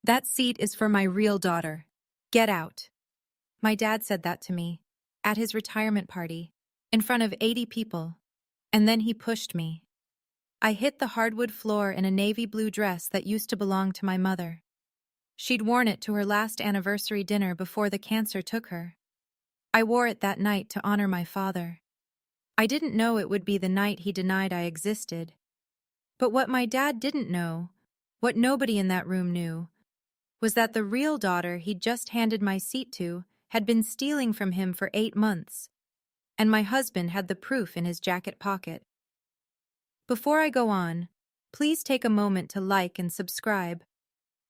That seat is for my real daughter. Get out. My dad said that to me, at his retirement party, in front of 80 people, and then he pushed me. I hit the hardwood floor in a navy blue dress that used to belong to my mother. She'd worn it to her last anniversary dinner before the cancer took her. I wore it that night to honor my father. I didn't know it would be the night he denied I existed. But what my dad didn't know, what nobody in that room knew, was that the real daughter he'd just handed my seat to had been stealing from him for 8 months, and my husband had the proof in his jacket pocket. Before I go on, please take a moment to like and subscribe,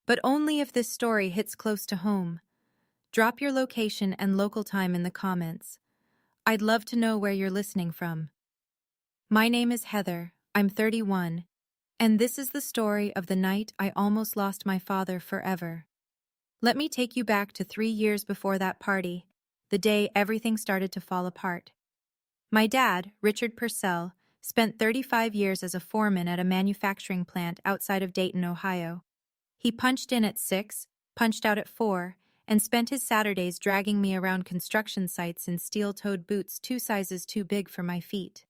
but only if this story hits close to home. Drop your location and local time in the comments. I'd love to know where you're listening from. My name is Heather, I'm 31, and this is the story of the night I almost lost my father forever. Let me take you back to 3 years before that party, the day everything started to fall apart. My dad, Richard Purcell, spent 35 years as a foreman at a manufacturing plant outside of Dayton, Ohio. He punched in at 6, punched out at 4, and spent his Saturdays dragging me around construction sites in steel-toed boots 2 sizes too big for my feet.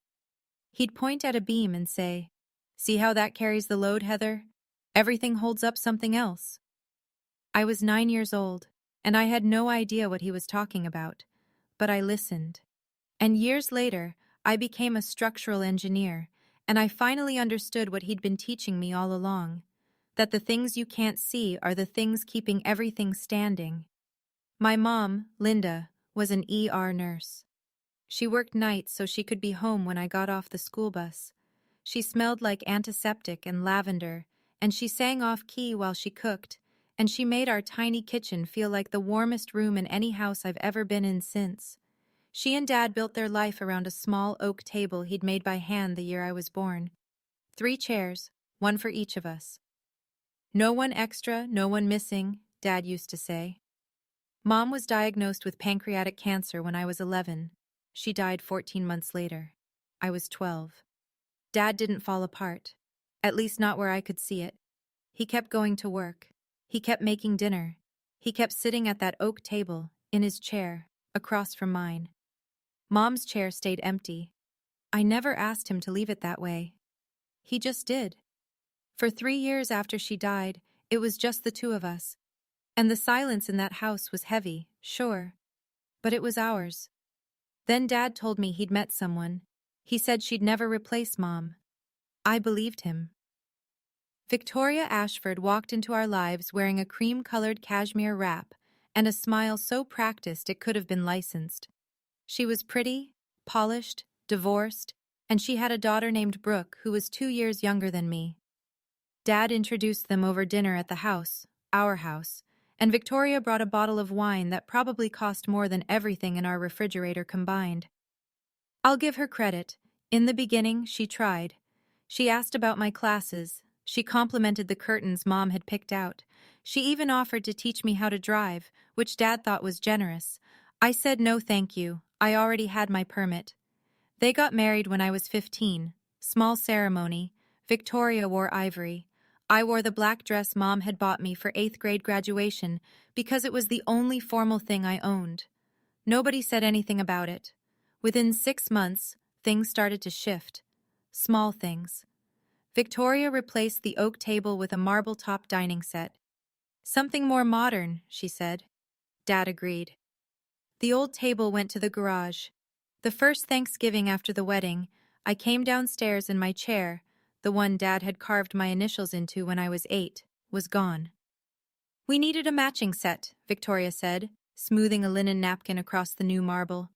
He'd point at a beam and say, "See how that carries the load, Heather? Everything holds up something else." I was 9 years old, and I had no idea what he was talking about, but I listened. And years later, I became a structural engineer, and I finally understood what he'd been teaching me all along, that the things you can't see are the things keeping everything standing. My mom, Linda, was an ER nurse. She worked nights so she could be home when I got off the school bus. She smelled like antiseptic and lavender, and she sang off-key while she cooked, and she made our tiny kitchen feel like the warmest room in any house I've ever been in since. She and Dad built their life around a small oak table he'd made by hand the year I was born. 3 chairs, one for each of us. No one extra, no one missing, Dad used to say. Mom was diagnosed with pancreatic cancer when I was 11. She died 14 months later. I was 12. Dad didn't fall apart, at least not where I could see it. He kept going to work. He kept making dinner. He kept sitting at that oak table, in his chair, across from mine. Mom's chair stayed empty. I never asked him to leave it that way. He just did. For 3 years after she died, it was just the two of us. And the silence in that house was heavy, sure. But it was ours. Then Dad told me he'd met someone. He said she'd never replace Mom. I believed him. Victoria Ashford walked into our lives wearing a cream-colored cashmere wrap and a smile so practiced it could have been licensed. She was pretty, polished, divorced, and she had a daughter named Brooke who was 2 years younger than me. Dad introduced them over dinner at the house, our house, and Victoria brought a bottle of wine that probably cost more than everything in our refrigerator combined. I'll give her credit. In the beginning, she tried. She asked about my classes. She complimented the curtains Mom had picked out. She even offered to teach me how to drive, which Dad thought was generous. I said no thank you. I already had my permit. They got married when I was 15. Small ceremony. Victoria wore ivory. I wore the black dress Mom had bought me for 8th grade graduation because it was the only formal thing I owned. Nobody said anything about it. Within 6 months, things started to shift. Small things. Victoria replaced the oak table with a marble-top dining set. "Something more modern," she said. Dad agreed. The old table went to the garage. The first Thanksgiving after the wedding, I came downstairs and my chair, the one Dad had carved my initials into when I was 8, was gone. "We needed a matching set," Victoria said, smoothing a linen napkin across the new marble.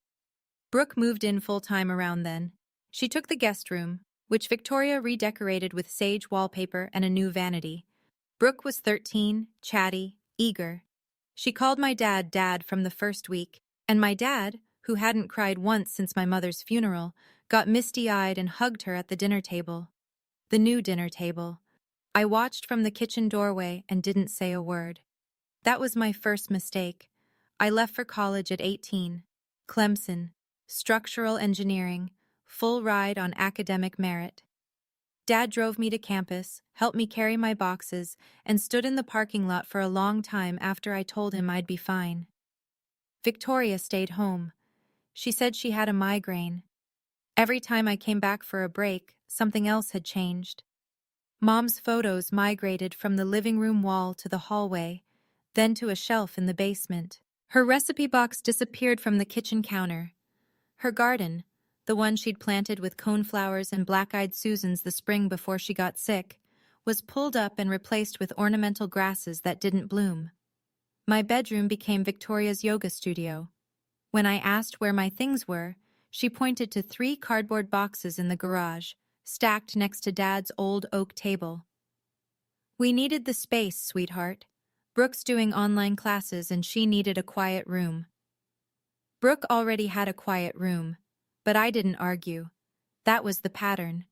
Brooke moved in full-time around then. She took the guest room, which Victoria redecorated with sage wallpaper and a new vanity. Brooke was 13, chatty, eager. She called my dad Dad from the first week, and my dad, who hadn't cried once since my mother's funeral, got misty-eyed and hugged her at the dinner table. The new dinner table. I watched from the kitchen doorway and didn't say a word. That was my first mistake. I left for college at 18. Clemson. Structural engineering. Full ride on academic merit. Dad drove me to campus, helped me carry my boxes, and stood in the parking lot for a long time after I told him I'd be fine. Victoria stayed home. She said she had a migraine. Every time I came back for a break, something else had changed. Mom's photos migrated from the living room wall to the hallway, then to a shelf in the basement. Her recipe box disappeared from the kitchen counter. Her garden, the one she'd planted with coneflowers and black-eyed Susans the spring before she got sick, was pulled up and replaced with ornamental grasses that didn't bloom. My bedroom became Victoria's yoga studio. When I asked where my things were, she pointed to 3 cardboard boxes in the garage, stacked next to Dad's old oak table. We needed the space, sweetheart. Brooke's doing online classes and she needed a quiet room. Brooke already had a quiet room, but I didn't argue. That was the pattern.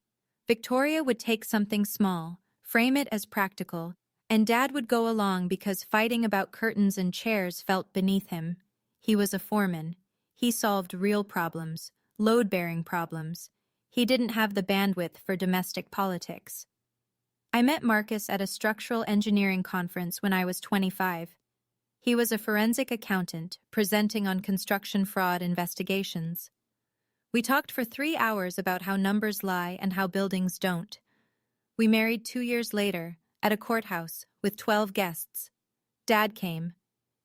Victoria would take something small, frame it as practical, and Dad would go along because fighting about curtains and chairs felt beneath him. He was a foreman. He solved real problems, load-bearing problems. He didn't have the bandwidth for domestic politics. I met Marcus at a structural engineering conference when I was 25. He was a forensic accountant presenting on construction fraud investigations. We talked for 3 hours about how numbers lie and how buildings don't. We married 2 years later, at a courthouse, with 12 guests. Dad came.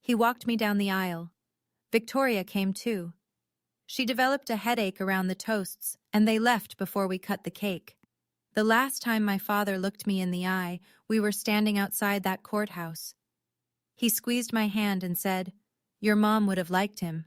He walked me down the aisle. Victoria came too. She developed a headache around the toasts, and they left before we cut the cake. The last time my father looked me in the eye, we were standing outside that courthouse. He squeezed my hand and said, "Your mom would have liked him."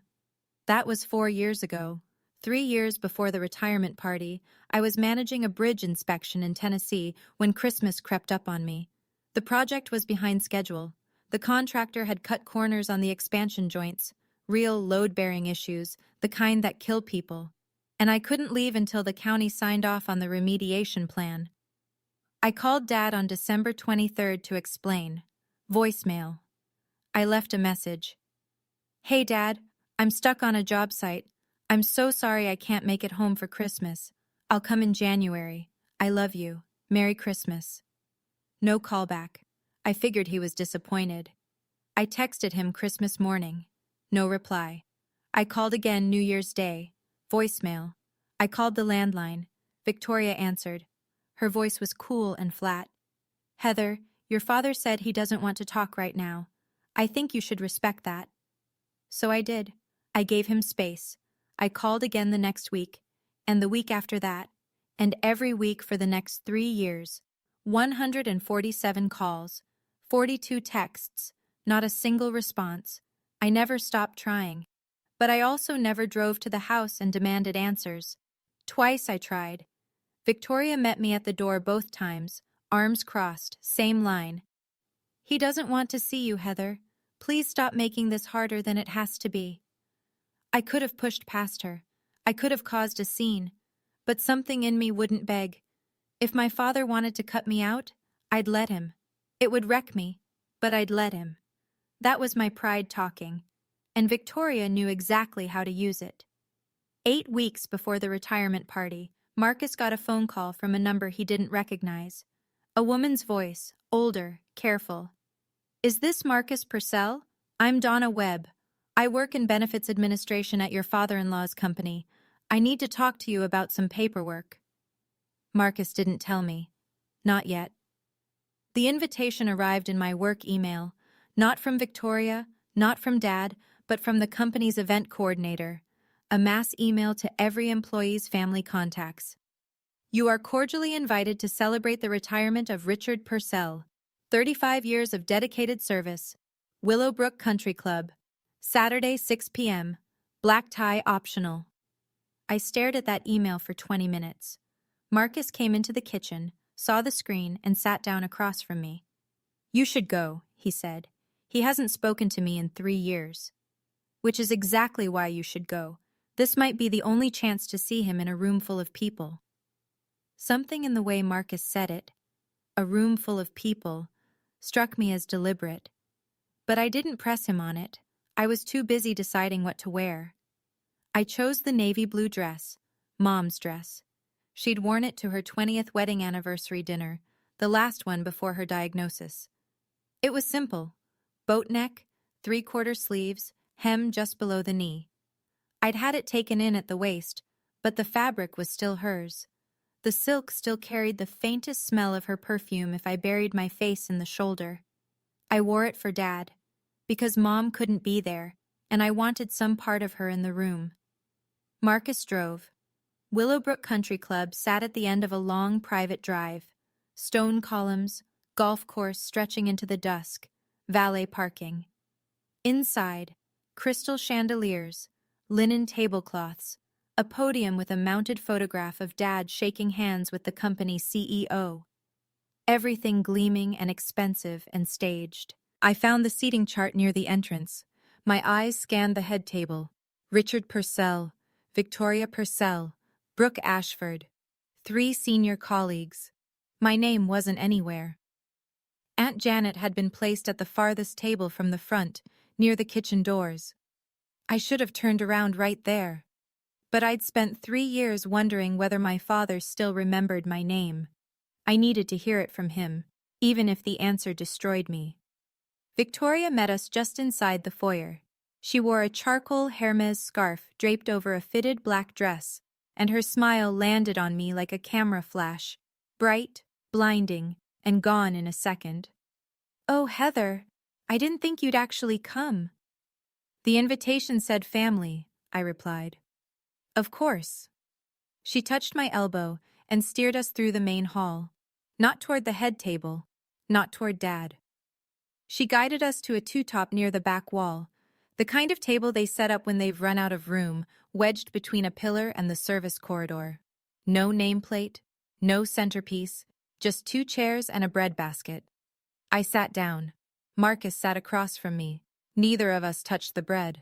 That was 4 years ago. 3 years before the retirement party, I was managing a bridge inspection in Tennessee when Christmas crept up on me. The project was behind schedule. The contractor had cut corners on the expansion joints, real load-bearing issues, the kind that kill people. And I couldn't leave until the county signed off on the remediation plan. I called Dad on December 23rd to explain. Voicemail. I left a message. "Hey Dad, I'm stuck on a job site. I'm so sorry I can't make it home for Christmas. I'll come in January. I love you. Merry Christmas." No callback. I figured he was disappointed. I texted him Christmas morning. No reply. I called again New Year's Day. Voicemail. I called the landline. Victoria answered. Her voice was cool and flat. "Heather, your father said he doesn't want to talk right now. I think you should respect that." So I did. I gave him space. I called again the next week, and the week after that, and every week for the next 3 years. 147 calls, 42 texts, not a single response. I never stopped trying. But I also never drove to the house and demanded answers. Twice I tried. Victoria met me at the door both times, arms crossed, same line. "He doesn't want to see you, Heather. Please stop making this harder than it has to be." I could have pushed past her. I could have caused a scene. But something in me wouldn't beg. If my father wanted to cut me out, I'd let him. It would wreck me, but I'd let him. That was my pride talking. And Victoria knew exactly how to use it. 8 weeks before the retirement party, Marcus got a phone call from a number he didn't recognize. A woman's voice, older, careful. "Is this Marcus Purcell? I'm Donna Webb. I work in benefits administration at your father-in-law's company. I need to talk to you about some paperwork." Marcus didn't tell me. Not yet. The invitation arrived in my work email, not from Victoria, not from Dad, but from the company's event coordinator, a mass email to every employee's family contacts. "You are cordially invited to celebrate the retirement of Richard Purcell, 35 years of dedicated service, Willowbrook Country Club, Saturday 6 p.m., black tie optional." I stared at that email for 20 minutes. Marcus came into the kitchen, saw the screen, and sat down across from me. "You should go," he said. "He hasn't spoken to me in 3 years." "Which is exactly why you should go. This might be the only chance to see him in a room full of people." Something in the way Marcus said it, a room full of people, struck me as deliberate. But I didn't press him on it. I was too busy deciding what to wear. I chose the navy blue dress, Mom's dress. She'd worn it to her 20th wedding anniversary dinner, the last one before her diagnosis. It was simple. Boat neck, three-quarter sleeves, hem just below the knee. I'd had it taken in at the waist, but the fabric was still hers. The silk still carried the faintest smell of her perfume if I buried my face in the shoulder. I wore it for Dad, because Mom couldn't be there, and I wanted some part of her in the room. Marcus drove. Willowbrook Country Club sat at the end of a long private drive. Stone columns, golf course stretching into the dusk, valet parking. Inside, crystal chandeliers, linen tablecloths, a podium with a mounted photograph of Dad shaking hands with the company's CEO. Everything gleaming and expensive and staged. I found the seating chart near the entrance. My eyes scanned the head table. Richard Purcell, Victoria Purcell, Brooke Ashford. 3 senior colleagues. My name wasn't anywhere. Aunt Janet had been placed at the farthest table from the front, near the kitchen doors. I should have turned around right there. But I'd spent 3 years wondering whether my father still remembered my name. I needed to hear it from him, even if the answer destroyed me. Victoria met us just inside the foyer. She wore a charcoal Hermes scarf draped over a fitted black dress, and her smile landed on me like a camera flash, bright, blinding, and gone in a second. "Oh, Heather, I didn't think you'd actually come." "The invitation said family," I replied. "Of course." She touched my elbow and steered us through the main hall. Not toward the head table, not toward Dad. She guided us to a two-top near the back wall, the kind of table they set up when they've run out of room, wedged between a pillar and the service corridor. No nameplate, no centerpiece, just 2 chairs and a breadbasket. I sat down. Marcus sat across from me. Neither of us touched the bread.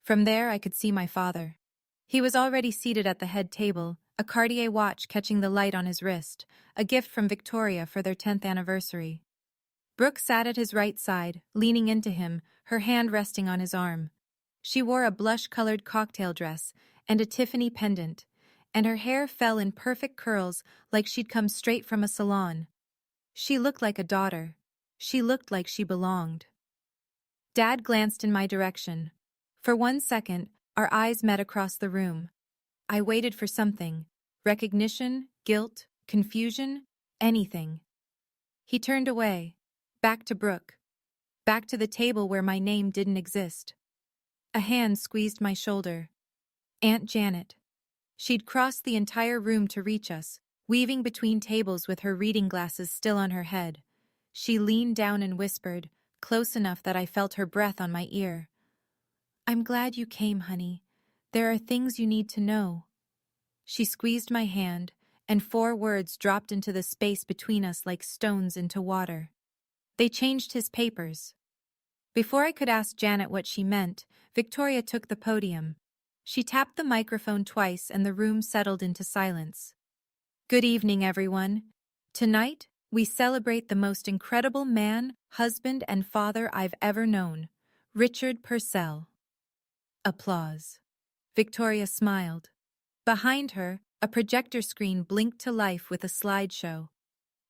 From there I could see my father. He was already seated at the head table, a Cartier watch catching the light on his wrist, a gift from Victoria for their 10th anniversary. Brooke sat at his right side, leaning into him, her hand resting on his arm. She wore a blush-colored cocktail dress and a Tiffany pendant, and her hair fell in perfect curls like she'd come straight from a salon. She looked like a daughter. She looked like she belonged. Dad glanced in my direction. For 1 second, our eyes met across the room. I waited for something. Recognition, guilt, confusion, anything. He turned away. Back to Brooke. Back to the table where my name didn't exist. A hand squeezed my shoulder. Aunt Janet. She'd crossed the entire room to reach us, weaving between tables with her reading glasses still on her head. She leaned down and whispered, close enough that I felt her breath on my ear. "I'm glad you came, honey. There are things you need to know." She squeezed my hand, and 4 words dropped into the space between us like stones into water. They changed his papers. Before I could ask Janet what she meant, Victoria took the podium. She tapped the microphone twice and the room settled into silence. "Good evening, everyone. Tonight, we celebrate the most incredible man, husband, and father I've ever known, Richard Purcell." Applause. Victoria smiled. Behind her, a projector screen blinked to life with a slideshow.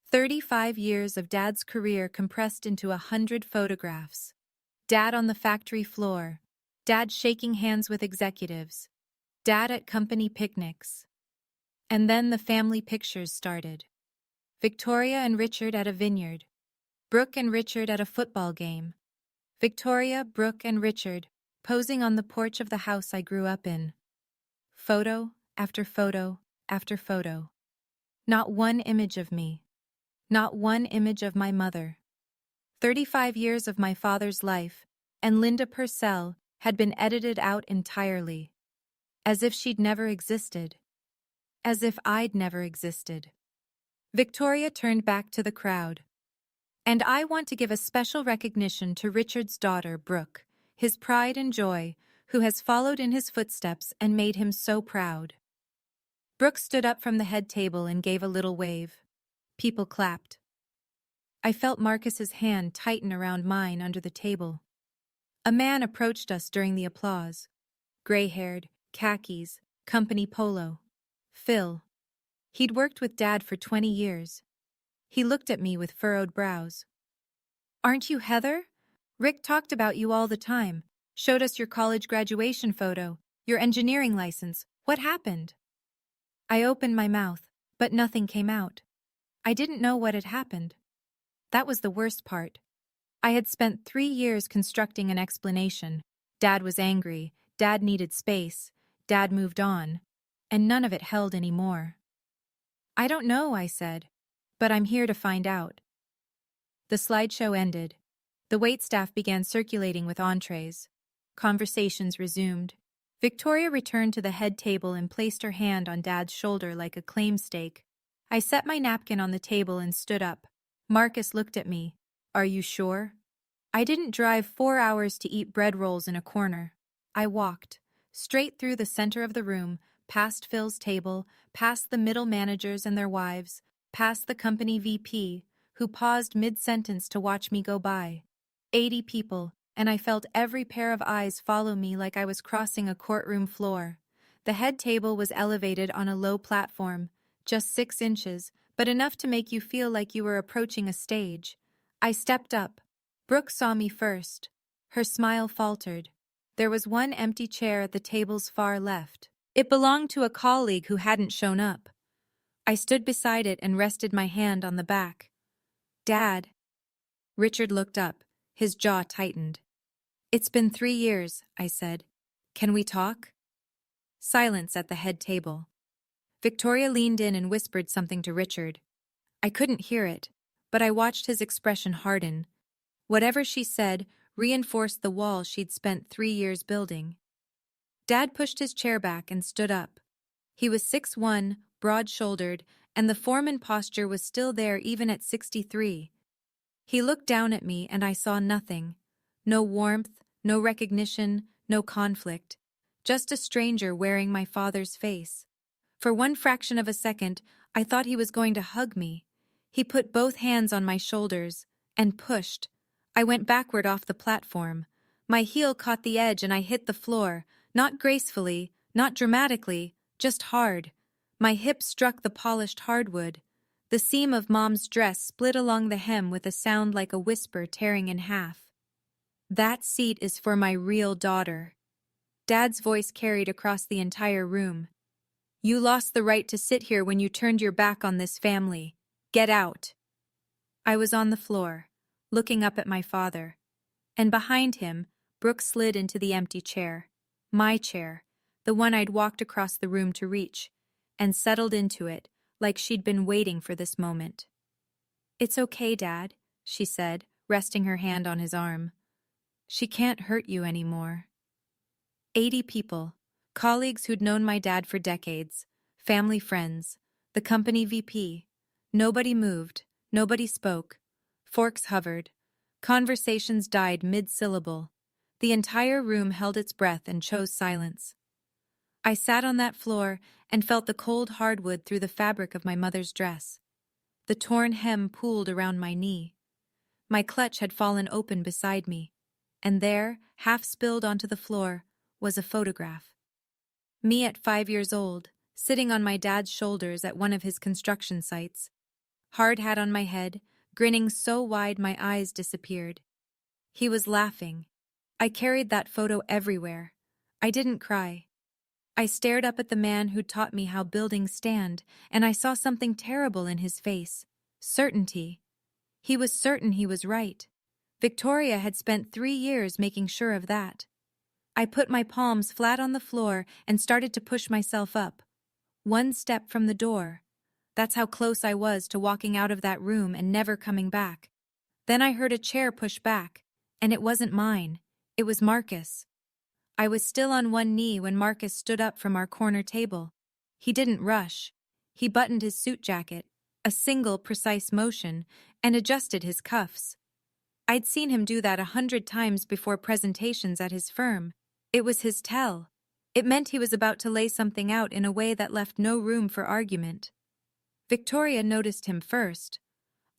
35 years of Dad's career compressed into 100 photographs. Dad on the factory floor. Dad shaking hands with executives. Dad at company picnics. And then the family pictures started. Victoria and Richard at a vineyard. Brooke and Richard at a football game. Victoria, Brooke, and Richard posing on the porch of the house I grew up in. Photo after photo after photo. Not one image of me. Not one image of my mother. 35 years of my father's life, and Linda Purcell had been edited out entirely. As if she'd never existed. As if I'd never existed. Victoria turned back to the crowd. "And I want to give a special recognition to Richard's daughter, Brooke, his pride and joy, who has followed in his footsteps and made him so proud." Brooke stood up from the head table and gave a little wave. People clapped. I felt Marcus's hand tighten around mine under the table. A man approached us during the applause. Gray-haired, khakis, company polo. Phil. He'd worked with Dad for 20 years. He looked at me with furrowed brows. "Aren't you Heather? Rick talked about you all the time. Showed us your college graduation photo, your engineering license. What happened?" I opened my mouth, but nothing came out. I didn't know what had happened. That was the worst part. I had spent 3 years constructing an explanation. Dad was angry, Dad needed space, Dad moved on, and none of it held anymore. "I don't know," I said, "but I'm here to find out." The slideshow ended. The waitstaff began circulating with entrees. Conversations resumed. Victoria returned to the head table and placed her hand on Dad's shoulder like a claim stake. I set my napkin on the table and stood up. Marcus looked at me. "Are you sure?" I didn't drive 4 hours to eat bread rolls in a corner. I walked, straight through the center of the room, past Phil's table, past the middle managers and their wives, past the company VP, who paused mid-sentence to watch me go by. 80 people, and I felt every pair of eyes follow me like I was crossing a courtroom floor. The head table was elevated on a low platform, just 6 inches, but enough to make you feel like you were approaching a stage. I stepped up. Brooke saw me first. Her smile faltered. There was one empty chair at the table's far left. It belonged to a colleague who hadn't shown up. I stood beside it and rested my hand on the back. "Dad." Richard looked up. His jaw tightened. "It's been 3 years," I said. "Can we talk?" Silence at the head table. Victoria leaned in and whispered something to Richard. I couldn't hear it, but I watched his expression harden. Whatever she said reinforced the wall she'd spent 3 years building. Dad pushed his chair back and stood up. He was 6'1", broad-shouldered, and the foreman posture was still there even at 63. He looked down at me and I saw nothing. No warmth, no recognition, no conflict. Just a stranger wearing my father's face. For one fraction of a second, I thought he was going to hug me. He put both hands on my shoulders and pushed. I went backward off the platform. My heel caught the edge and I hit the floor, not gracefully, not dramatically, just hard. My hip struck the polished hardwood. The seam of Mom's dress split along the hem with a sound like a whisper tearing in half. "That seat is for my real daughter." Dad's voice carried across the entire room. "You lost the right to sit here when you turned your back on this family. Get out." I was on the floor, looking up at my father. And behind him, Brooke slid into the empty chair. My chair, the one I'd walked across the room to reach, and settled into it, like she'd been waiting for this moment. "It's okay, Dad," she said, resting her hand on his arm. "She can't hurt you anymore." 80 people, colleagues who'd known my dad for decades, family friends, the company VP. Nobody moved, nobody spoke. Forks hovered. Conversations died mid-syllable. The entire room held its breath and chose silence. I sat on that floor and felt the cold hardwood through the fabric of my mother's dress. The torn hem pooled around my knee. My clutch had fallen open beside me, and there, half spilled onto the floor, was a photograph. Me at 5 years old, sitting on my dad's shoulders at one of his construction sites. Hard hat on my head, grinning so wide my eyes disappeared. He was laughing. I carried that photo everywhere. I didn't cry. I stared up at the man who taught me how buildings stand, and I saw something terrible in his face. Certainty. He was certain he was right. Victoria had spent 3 years making sure of that. I put my palms flat on the floor and started to push myself up. One step from the door. That's how close I was to walking out of that room and never coming back. Then I heard a chair push back, and it wasn't mine. It was Marcus. I was still on one knee when Marcus stood up from our corner table. He didn't rush. He buttoned his suit jacket, a single precise motion, and adjusted his cuffs. I'd seen him do that 100 times before presentations at his firm. It was his tell. It meant he was about to lay something out in a way that left no room for argument. Victoria noticed him first.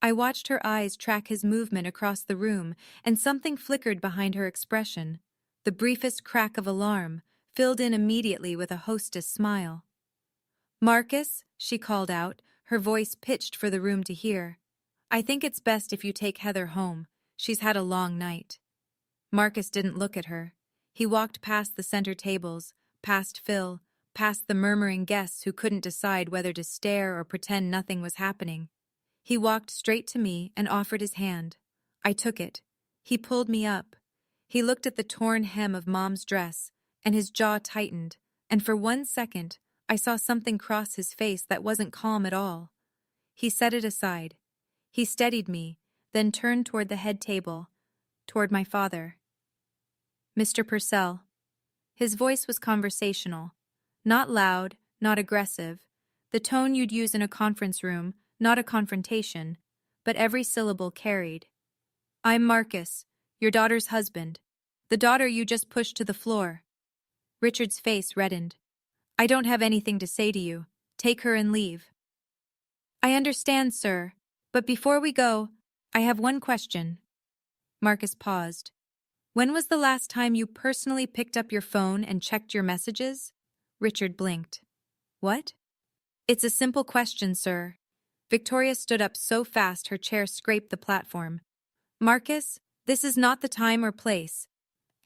I watched her eyes track his movement across the room, and something flickered behind her expression. The briefest crack of alarm, filled in immediately with a hostess smile. Marcus, she called out, her voice pitched for the room to hear. I think it's best if you take Heather home. She's had a long night. Marcus didn't look at her. He walked past the center tables, past Phil, past the murmuring guests who couldn't decide whether to stare or pretend nothing was happening. He walked straight to me and offered his hand. I took it. He pulled me up. He looked at the torn hem of Mom's dress, and his jaw tightened, and for 1 second, I saw something cross his face that wasn't calm at all. He set it aside. He steadied me, then turned toward the head table, toward my father. Mr. Purcell. His voice was conversational. Not loud, not aggressive. The tone you'd use in a conference room, not a confrontation, but every syllable carried. I'm Marcus, your daughter's husband. The daughter you just pushed to the floor. Richard's face reddened. I don't have anything to say to you. Take her and leave. I understand, sir, but before we go, I have one question. Marcus paused. When was the last time you personally picked up your phone and checked your messages? Richard blinked. What? It's a simple question, sir. Victoria stood up so fast her chair scraped the platform. Marcus, this is not the time or place.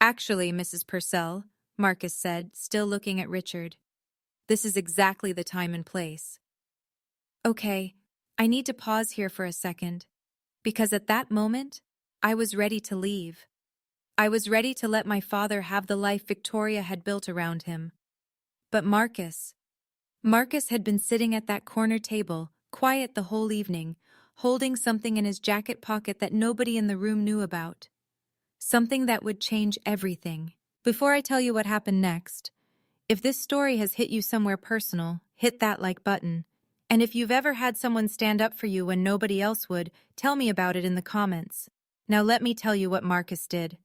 Actually, Mrs. Purcell, Marcus said, still looking at Richard. This is exactly the time and place. Okay, I need to pause here for a second, because at that moment, I was ready to leave. I was ready to let my father have the life Victoria had built around him. But Marcus had been sitting at that corner table, quiet the whole evening, holding something in his jacket pocket that nobody in the room knew about. Something that would change everything. Before I tell you what happened next, if this story has hit you somewhere personal, hit that like button. And if you've ever had someone stand up for you when nobody else would, tell me about it in the comments. Now let me tell you what Marcus did.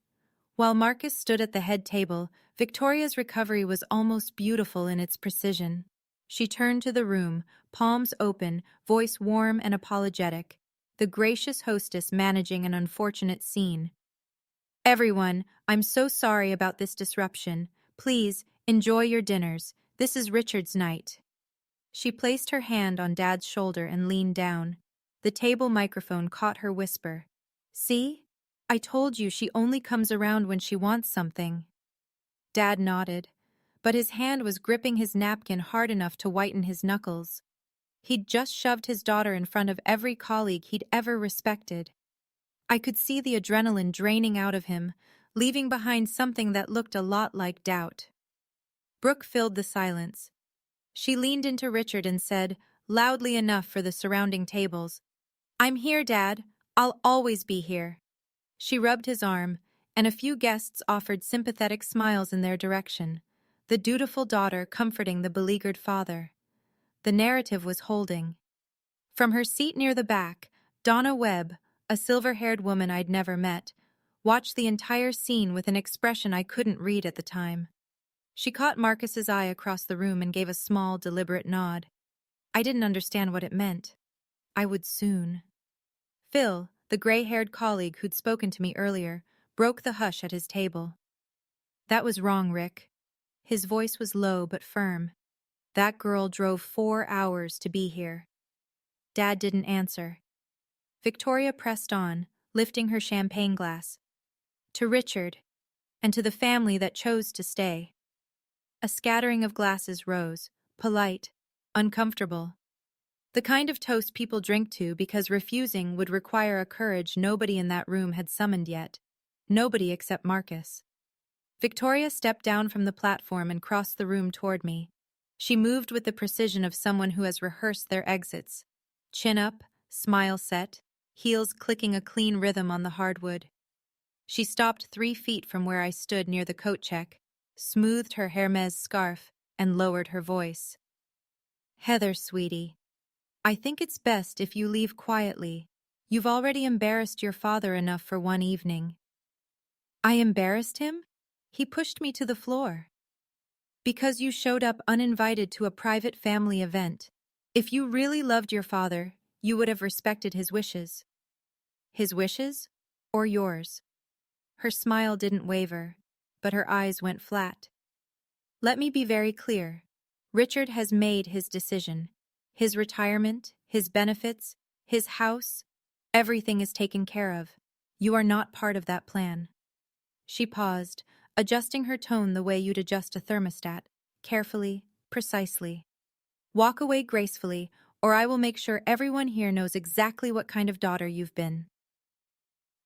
While Marcus stood at the head table, Victoria's recovery was almost beautiful in its precision. She turned to the room, palms open, voice warm and apologetic, the gracious hostess managing an unfortunate scene. Everyone, I'm so sorry about this disruption. Please, enjoy your dinners. This is Richard's night. She placed her hand on Dad's shoulder and leaned down. The table microphone caught her whisper. See? I told you she only comes around when she wants something. Dad nodded, but his hand was gripping his napkin hard enough to whiten his knuckles. He'd just shoved his daughter in front of every colleague he'd ever respected. I could see the adrenaline draining out of him, leaving behind something that looked a lot like doubt. Brooke filled the silence. She leaned into Richard and said, loudly enough for the surrounding tables, I'm here, Dad. I'll always be here. She rubbed his arm, and a few guests offered sympathetic smiles in their direction, the dutiful daughter comforting the beleaguered father. The narrative was holding. From her seat near the back, Donna Webb, a silver-haired woman I'd never met, watched the entire scene with an expression I couldn't read at the time. She caught Marcus's eye across the room and gave a small, deliberate nod. I didn't understand what it meant. I would soon. Phil, the gray-haired colleague who'd spoken to me earlier, broke the hush at his table. That was wrong, Rick. His voice was low but firm. That girl drove 4 hours to be here. Dad didn't answer. Victoria pressed on, lifting her champagne glass. To Richard, and to the family that chose to stay. A scattering of glasses rose, polite, uncomfortable. The kind of toast people drink to because refusing would require a courage nobody in that room had summoned yet. Nobody except Marcus. Victoria stepped down from the platform and crossed the room toward me. She moved with the precision of someone who has rehearsed their exits. Chin up, smile set, heels clicking a clean rhythm on the hardwood. She stopped 3 feet from where I stood near the coat check, smoothed her Hermes scarf, and lowered her voice. Heather, sweetie. I think it's best if you leave quietly. You've already embarrassed your father enough for one evening. I embarrassed him? He pushed me to the floor. Because you showed up uninvited to a private family event. If you really loved your father, you would have respected his wishes. His wishes? Or yours? Her smile didn't waver, but her eyes went flat. Let me be very clear. Richard has made his decision. His retirement, his benefits, his house, everything is taken care of. You are not part of that plan. She paused, adjusting her tone the way you'd adjust a thermostat, carefully, precisely. Walk away gracefully, or I will make sure everyone here knows exactly what kind of daughter you've been.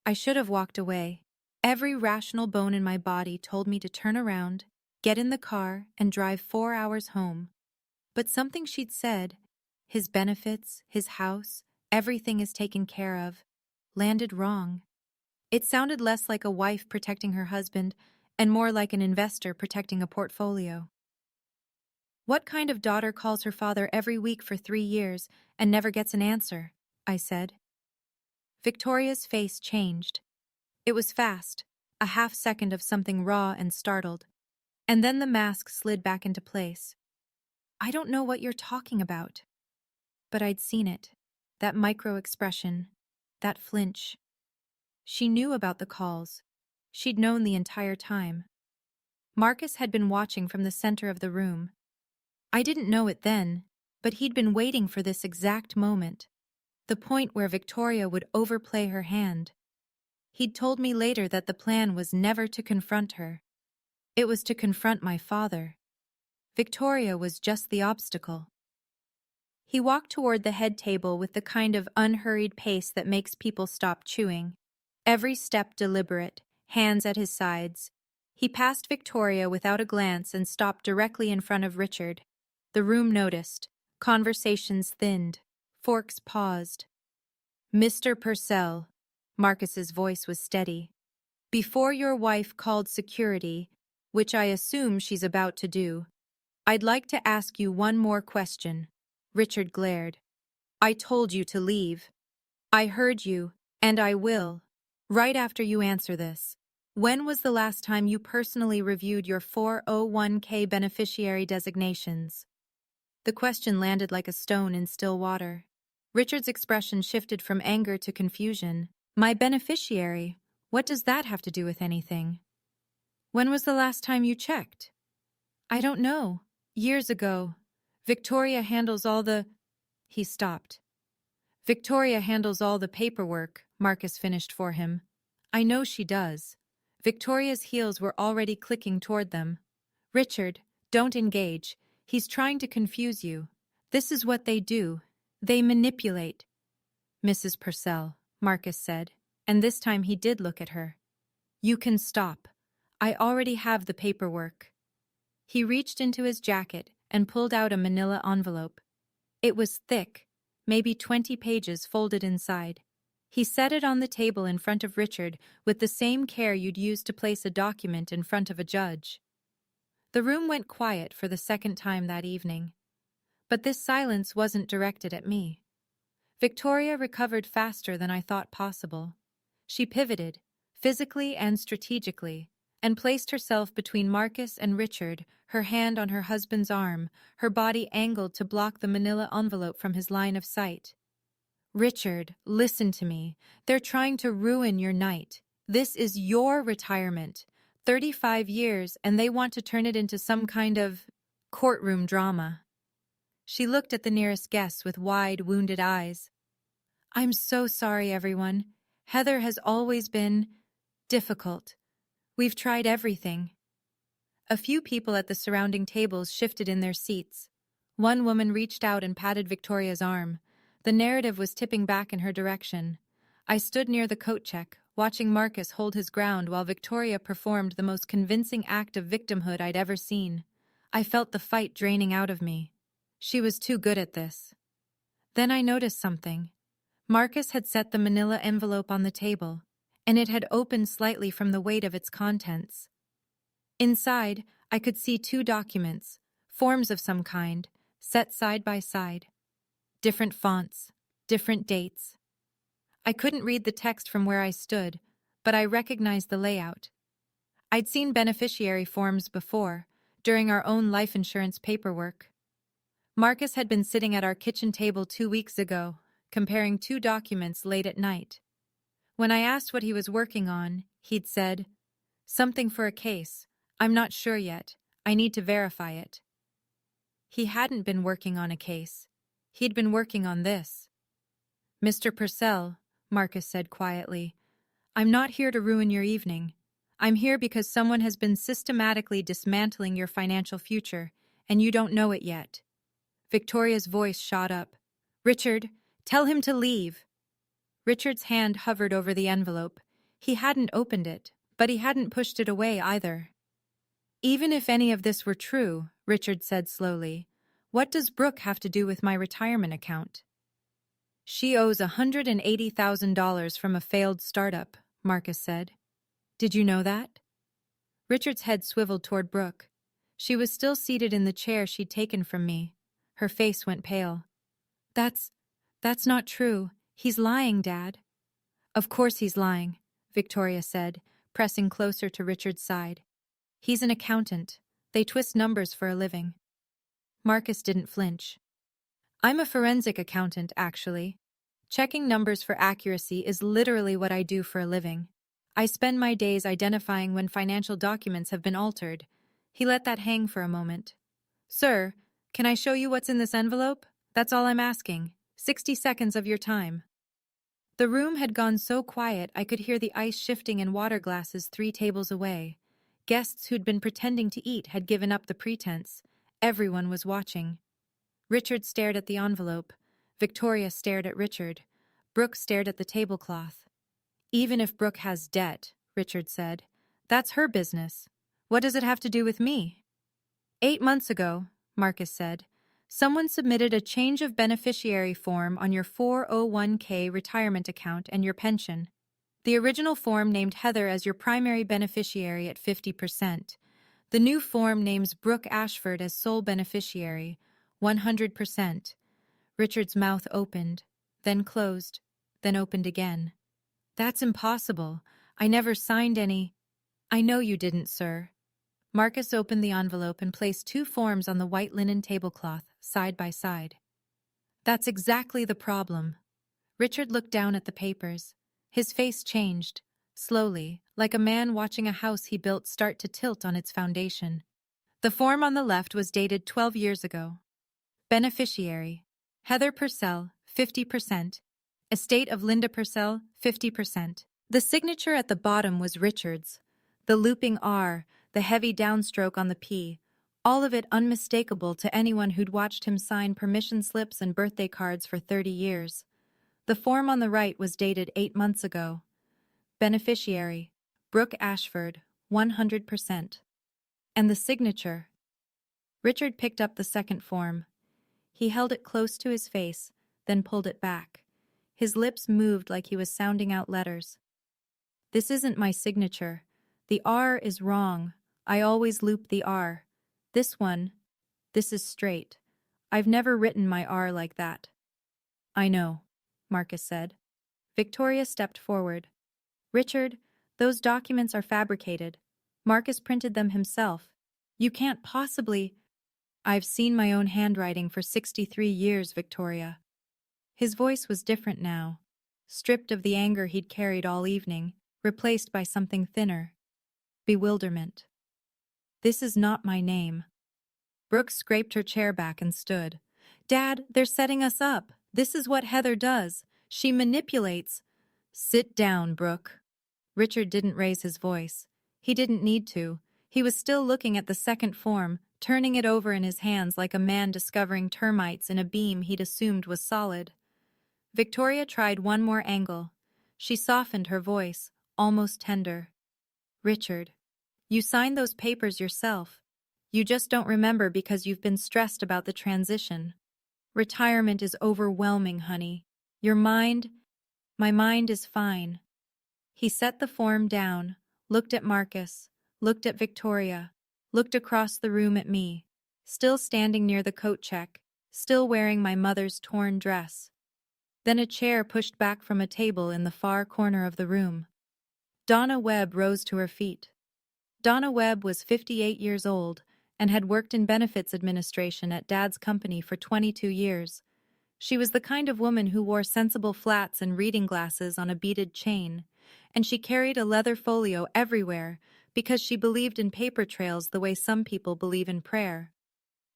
I should have walked away. Every rational bone in my body told me to turn around, get in the car, and drive 4 hours home. But something she'd said, his benefits, his house, everything is taken care of, landed wrong. It sounded less like a wife protecting her husband and more like an investor protecting a portfolio. What kind of daughter calls her father every week for 3 years and never gets an answer? I said. Victoria's face changed. It was fast, a half second of something raw and startled, and then the mask slid back into place. I don't know what you're talking about. But I'd seen it, that micro-expression, that flinch. She knew about the calls. She'd known the entire time. Marcus had been watching from the center of the room. I didn't know it then, but he'd been waiting for this exact moment, the point where Victoria would overplay her hand. He'd told me later that the plan was never to confront her. It was to confront my father. Victoria was just the obstacle. He walked toward the head table with the kind of unhurried pace that makes people stop chewing. Every step deliberate, hands at his sides. He passed Victoria without a glance and stopped directly in front of Richard. The room noticed. Conversations thinned. Forks paused. Mr. Purcell, Marcus's voice was steady. Before your wife called security, which I assume she's about to do, I'd like to ask you one more question. Richard glared. I told you to leave. I heard you, and I will. Right after you answer this, when was the last time you personally reviewed your 401k beneficiary designations? The question landed like a stone in still water. Richard's expression shifted from anger to confusion. My beneficiary? What does that have to do with anything? When was the last time you checked? I don't know. Years ago. Victoria handles all the... He stopped. Victoria handles all the paperwork, Marcus finished for him. I know she does. Victoria's heels were already clicking toward them. Richard, don't engage. He's trying to confuse you. This is what they do. They manipulate. Mrs. Purcell, Marcus said, and this time he did look at her. You can stop. I already have the paperwork. He reached into his jacket and pulled out a manila envelope. It was thick, maybe 20 pages folded inside. He set it on the table in front of Richard with the same care you'd use to place a document in front of a judge. The room went quiet for the second time that evening. But this silence wasn't directed at me. Victoria recovered faster than I thought possible. She pivoted, physically and strategically, and placed herself between Marcus and Richard, her hand on her husband's arm, her body angled to block the manila envelope from his line of sight. Richard, listen to me. They're trying to ruin your night. This is your retirement. 35 years, and they want to turn it into some kind of courtroom drama. She looked at the nearest guest with wide, wounded eyes. I'm so sorry, everyone. Heather has always been difficult. We've tried everything. A few people at the surrounding tables shifted in their seats. One woman reached out and patted Victoria's arm. The narrative was tipping back in her direction. I stood near the coat check, watching Marcus hold his ground while Victoria performed the most convincing act of victimhood I'd ever seen. I felt the fight draining out of me. She was too good at this. Then I noticed something. Marcus had set the manila envelope on the table, and it had opened slightly from the weight of its contents. Inside, I could see 2 documents, forms of some kind, set side by side. Different fonts, different dates. I couldn't read the text from where I stood, but I recognized the layout. I'd seen beneficiary forms before, during our own life insurance paperwork. Marcus had been sitting at our kitchen table 2 weeks ago, comparing 2 documents late at night. When I asked what he was working on, he'd said, "Something for a case. I'm not sure yet. I need to verify it." He hadn't been working on a case. He'd been working on this. Mr. Purcell, Marcus said quietly, I'm not here to ruin your evening. I'm here because someone has been systematically dismantling your financial future, and you don't know it yet. Victoria's voice shot up. Richard, tell him to leave. Richard's hand hovered over the envelope. He hadn't opened it, but he hadn't pushed it away either. Even if any of this were true, Richard said slowly, what does Brooke have to do with my retirement account? She owes $180,000 from a failed startup, Marcus said. Did you know that? Richard's head swiveled toward Brooke. She was still seated in the chair she'd taken from me. Her face went pale. That's not true. He's lying, Dad. Of course he's lying, Victoria said, pressing closer to Richard's side. He's an accountant. They twist numbers for a living. Marcus didn't flinch. I'm a forensic accountant, actually. Checking numbers for accuracy is literally what I do for a living. I spend my days identifying when financial documents have been altered. He let that hang for a moment. Sir, can I show you what's in this envelope? That's all I'm asking. 60 seconds of your time. The room had gone so quiet I could hear the ice shifting in water glasses 3 tables away. Guests who'd been pretending to eat had given up the pretense. Everyone was watching. Richard stared at the envelope. Victoria stared at Richard. Brooke stared at the tablecloth. Even if Brooke has debt, Richard said, that's her business. What does it have to do with me? 8 months ago, Marcus said, someone submitted a change of beneficiary form on your 401k retirement account and your pension. The original form named Heather as your primary beneficiary at 50%. The new form names Brooke Ashford as sole beneficiary, 100%. Richard's mouth opened, then closed, then opened again. That's impossible. I never signed any. I know you didn't, sir. Marcus opened the envelope and placed 2 forms on the white linen tablecloth, side by side. That's exactly the problem. Richard looked down at the papers. His face changed, slowly, like a man watching a house he built start to tilt on its foundation. The form on the left was dated 12 years ago. Beneficiary: Heather Purcell, 50%. Estate of Linda Purcell, 50%. The signature at the bottom was Richard's. The looping R, the heavy downstroke on the P, all of it unmistakable to anyone who'd watched him sign permission slips and birthday cards for 30 years. The form on the right was dated 8 months ago. Beneficiary: Brooke Ashford, 100%. And the signature. Richard picked up the second form. He held it close to his face, then pulled it back. His lips moved like he was sounding out letters. This isn't my signature. The R is wrong. I always loop the R. This is straight. I've never written my R like that. I know, Marcus said. Victoria stepped forward. Richard, those documents are fabricated. Marcus printed them himself. You can't possibly... I've seen my own handwriting for 63 years, Victoria. His voice was different now, stripped of the anger he'd carried all evening, replaced by something thinner. Bewilderment. This is not my name. Brooke scraped her chair back and stood. Dad, they're setting us up. This is what Heather does. She manipulates. Sit down, Brooke. Richard didn't raise his voice. He didn't need to. He was still looking at the second form, turning it over in his hands like a man discovering termites in a beam he'd assumed was solid. Victoria tried one more angle. She softened her voice, almost tender. Richard, you signed those papers yourself. You just don't remember because you've been stressed about the transition. Retirement is overwhelming, honey. My mind is fine. He set the form down, looked at Marcus, looked at Victoria, looked across the room at me, still standing near the coat check, still wearing my mother's torn dress. Then a chair pushed back from a table in the far corner of the room. Donna Webb rose to her feet. Donna Webb was 58 years old and had worked in benefits administration at Dad's company for 22 years. She was the kind of woman who wore sensible flats and reading glasses on a beaded chain, and she carried a leather folio everywhere because she believed in paper trails the way some people believe in prayer.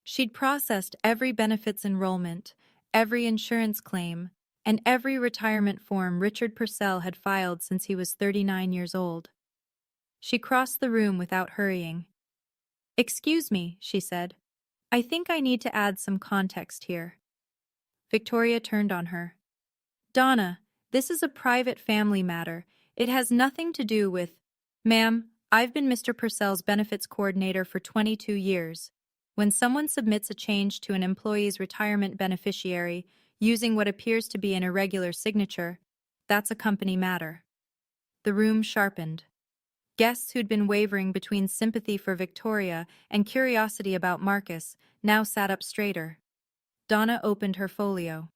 She'd processed every benefits enrollment, every insurance claim, and every retirement form Richard Purcell had filed since he was 39 years old. She crossed the room without hurrying. "Excuse me," she said. "I think I need to add some context here." Victoria turned on her. "Donna, this is a private family matter. It has nothing to do with—" "Ma'am, I've been Mr. Purcell's benefits coordinator for 22 years. When someone submits a change to an employee's retirement beneficiary using what appears to be an irregular signature, that's a company matter." The room sharpened. Guests who'd been wavering between sympathy for Victoria and curiosity about Marcus now sat up straighter. Donna opened her folio.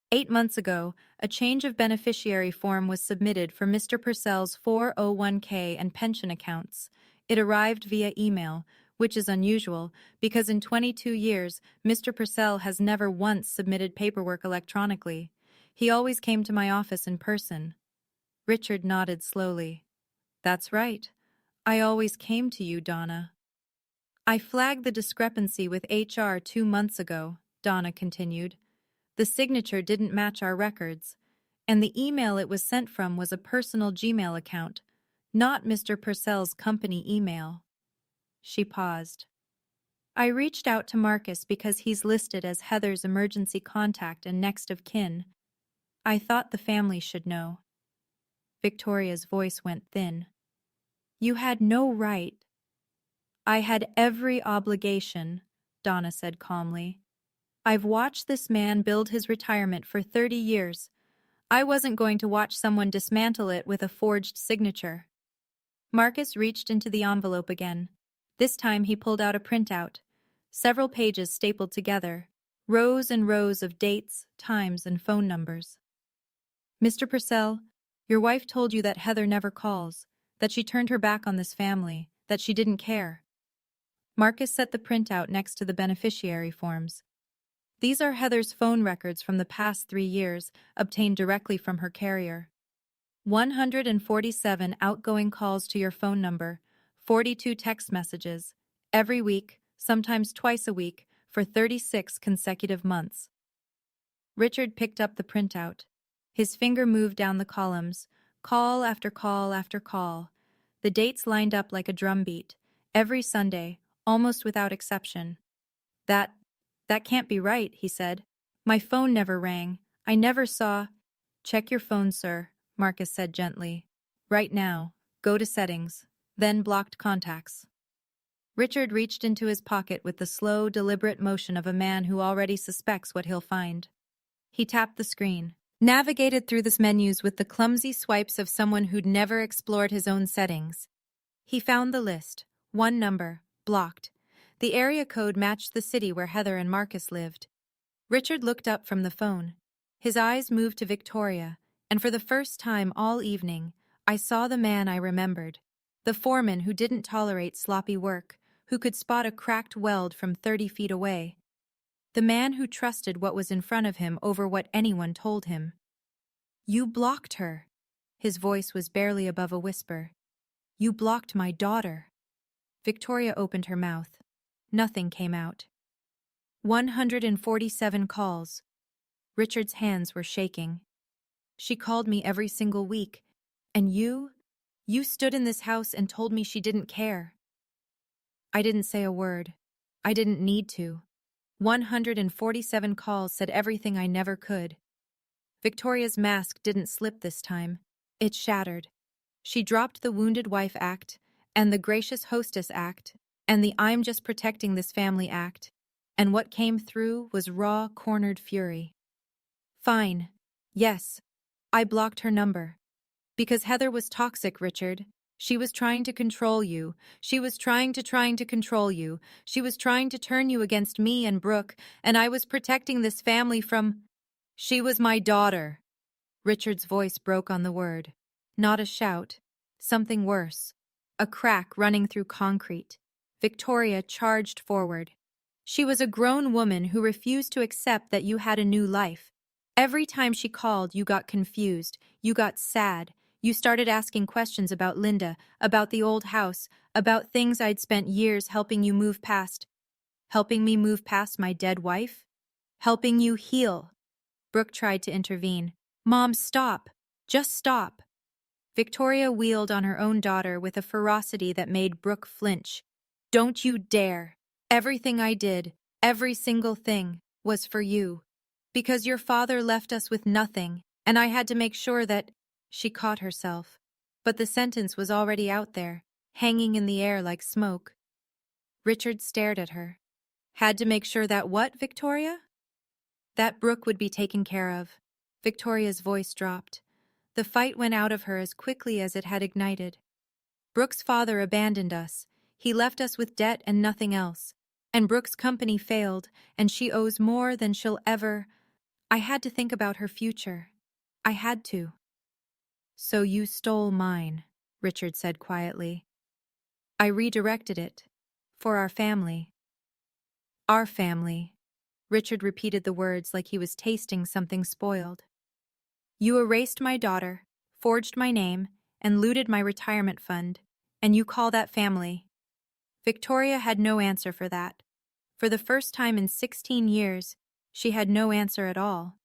8 months ago, a change of beneficiary form was submitted for Mr. Purcell's 401k and pension accounts. It arrived via email, which is unusual because in 22 years, Mr. Purcell has never once submitted paperwork electronically. He always came to my office in person. Richard nodded slowly. "That's right. I always came to you, Donna." "I flagged the discrepancy with HR 2 months ago," Donna continued. "The signature didn't match our records, and the email it was sent from was a personal Gmail account, not Mr. Purcell's company email." She paused. "I reached out to Marcus because he's listed as Heather's emergency contact and next of kin. I thought the family should know." Victoria's voice went thin. "You had no right." "I had every obligation," Donna said calmly. "I've watched this man build his retirement for 30 years. I wasn't going to watch someone dismantle it with a forged signature." Marcus reached into the envelope again. This time he pulled out a printout. Several pages stapled together. Rows and rows of dates, times, and phone numbers. "Mr. Purcell, your wife told you that Heather never calls, that she turned her back on this family, that she didn't care." Marcus set the printout next to the beneficiary forms. "These are Heather's phone records from the past 3 years, obtained directly from her carrier. 147 outgoing calls to your phone number, 42 text messages, every week, sometimes twice a week, for 36 consecutive months." Richard picked up the printout. His finger moved down the columns, call after call after call. The dates lined up like a drumbeat, every Sunday, almost without exception. That can't be right," he said. "My phone never rang. I never saw—" "Check your phone, sir," Marcus said gently. "Right now. Go to settings. Then blocked contacts." Richard reached into his pocket with the slow, deliberate motion of a man who already suspects what he'll find. He tapped the screen, navigated through the menus with the clumsy swipes of someone who'd never explored his own settings. He found the list. One number, blocked. The area code matched the city where Heather and Marcus lived. Richard looked up from the phone. His eyes moved to Victoria, and for the first time all evening, I saw the man I remembered. The foreman who didn't tolerate sloppy work, who could spot a cracked weld from 30 feet away. The man who trusted what was in front of him over what anyone told him. "You blocked her." His voice was barely above a whisper. "You blocked my daughter." Victoria opened her mouth. Nothing came out. 147 calls. Richard's hands were shaking. "She called me every single week. And you stood in this house and told me she didn't care." "I didn't say a word. I didn't need to. 147 calls said everything I never could." Victoria's mask didn't slip this time. It shattered. She dropped the Wounded Wife Act, and the Gracious Hostess Act, and the I'm Just Protecting This Family Act, and what came through was raw, cornered fury. "Fine. Yes. I blocked her number. Because Heather was toxic, Richard. She was trying to control you. She was trying to control you. She was trying to turn you against me and Brooke, and I was protecting this family from—" "She was my daughter." Richard's voice broke on the word. Not a shout. Something worse. A crack running through concrete. Victoria charged forward. "She was a grown woman who refused to accept that you had a new life. Every time she called, you got confused. You got sad. You started asking questions about Linda, about the old house, about things I'd spent years helping you move past. Helping me move past my dead wife? Helping you heal? Brooke tried to intervene. Mom, stop. Just stop. Victoria wheeled on her own daughter with a ferocity that made Brooke flinch. Don't you dare. Everything I did, every single thing, was for you. Because your father left us with nothing, and I had to make sure that… She caught herself. But the sentence was already out there, hanging in the air like smoke. Richard stared at her. Had to make sure that what, Victoria? That Brooke would be taken care of. Victoria's voice dropped. The fight went out of her as quickly as it had ignited. Brooke's father abandoned us. He left us with debt and nothing else. And Brooke's company failed, and she owes more than she'll ever… I had to think about her future. I had to. So you stole mine, Richard said quietly. I redirected it. For our family. Our family. Richard repeated the words like he was tasting something spoiled. You erased my daughter, forged my name, and looted my retirement fund, and you call that family. Victoria had no answer for that. For the first time in 16 years, she had no answer at all.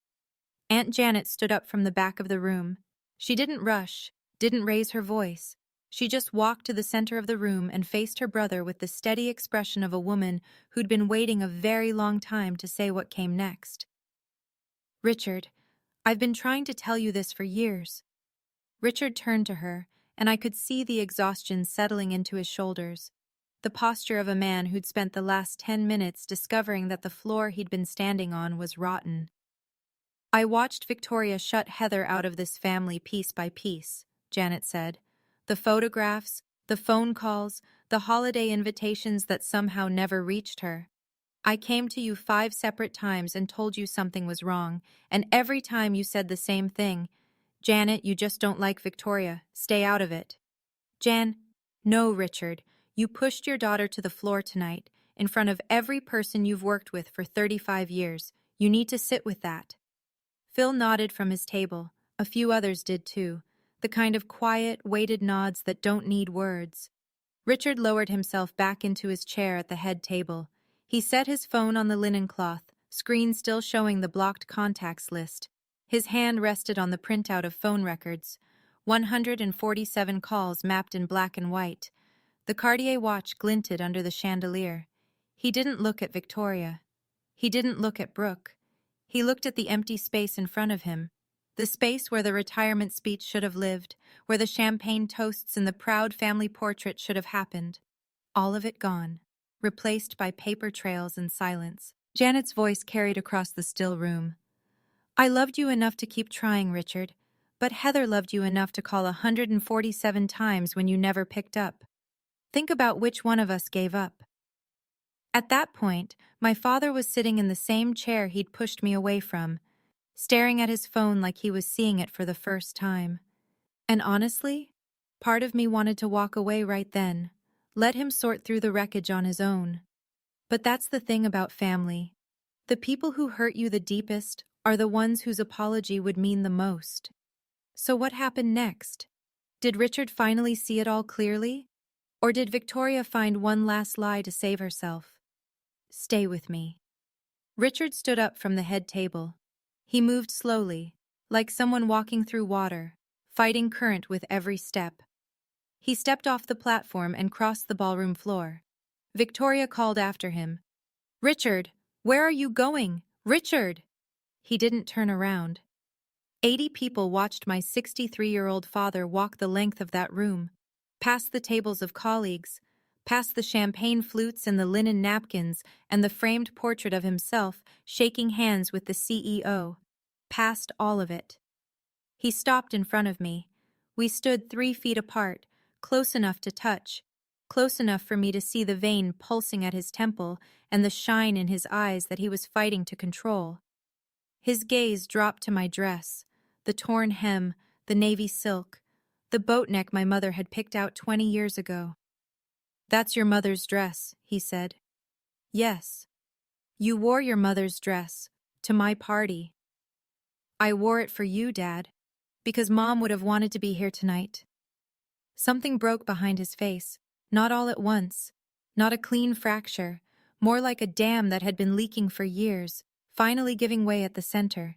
Aunt Janet stood up from the back of the room. She didn't rush, didn't raise her voice. She just walked to the center of the room and faced her brother with the steady expression of a woman who'd been waiting a very long time to say what came next. Richard, I've been trying to tell you this for years. Richard turned to her, and I could see the exhaustion settling into his shoulders, the posture of a man who'd spent the last 10 minutes discovering that the floor he'd been standing on was rotten. I watched Victoria shut Heather out of this family piece by piece, Janet said. The photographs, the phone calls, the holiday invitations that somehow never reached her. I came to you 5 separate times and told you something was wrong, and every time you said the same thing. Janet, you just don't like Victoria. Stay out of it. Jan, no, Richard. You pushed your daughter to the floor tonight, in front of every person you've worked with for 35 years. You need to sit with that. Phil nodded from his table. A few others did too. The kind of quiet, weighted nods that don't need words. Richard lowered himself back into his chair at the head table. He set his phone on the linen cloth, screen still showing the blocked contacts list. His hand rested on the printout of phone records. 147 calls mapped in black and white. The Cartier watch glinted under the chandelier. He didn't look at Victoria. He didn't look at Brooke. He looked at the empty space in front of him. The space where the retirement speech should have lived, where the champagne toasts and the proud family portrait should have happened. All of it gone, replaced by paper trails and silence. Janet's voice carried across the still room. I loved you enough to keep trying, Richard, but Heather loved you enough to call 147 times when you never picked up. Think about which one of us gave up. At that point, my father was sitting in the same chair he'd pushed me away from, staring at his phone like he was seeing it for the first time. And honestly, part of me wanted to walk away right then, let him sort through the wreckage on his own. But that's the thing about family. The people who hurt you the deepest are the ones whose apology would mean the most. So what happened next? Did Richard finally see it all clearly? Or did Victoria find one last lie to save herself? Stay with me. Richard stood up from the head table. He moved slowly, like someone walking through water, fighting current with every step. He stepped off the platform and crossed the ballroom floor. Victoria called after him. Richard, where are you going? Richard! He didn't turn around. 80 people watched my 63-year-old father walk the length of that room, past the tables of colleagues, past the champagne flutes and the linen napkins and the framed portrait of himself shaking hands with the CEO, past all of it. He stopped in front of me. We stood 3 feet apart, close enough to touch, close enough for me to see the vein pulsing at his temple and the shine in his eyes that he was fighting to control. His gaze dropped to my dress, the torn hem, the navy silk, the boat neck my mother had picked out 20 years ago. That's your mother's dress, he said. Yes. You wore your mother's dress to my party. I wore it for you, Dad, because Mom would have wanted to be here tonight. Something broke behind his face, not all at once, not a clean fracture, more like a dam that had been leaking for years, finally giving way at the center.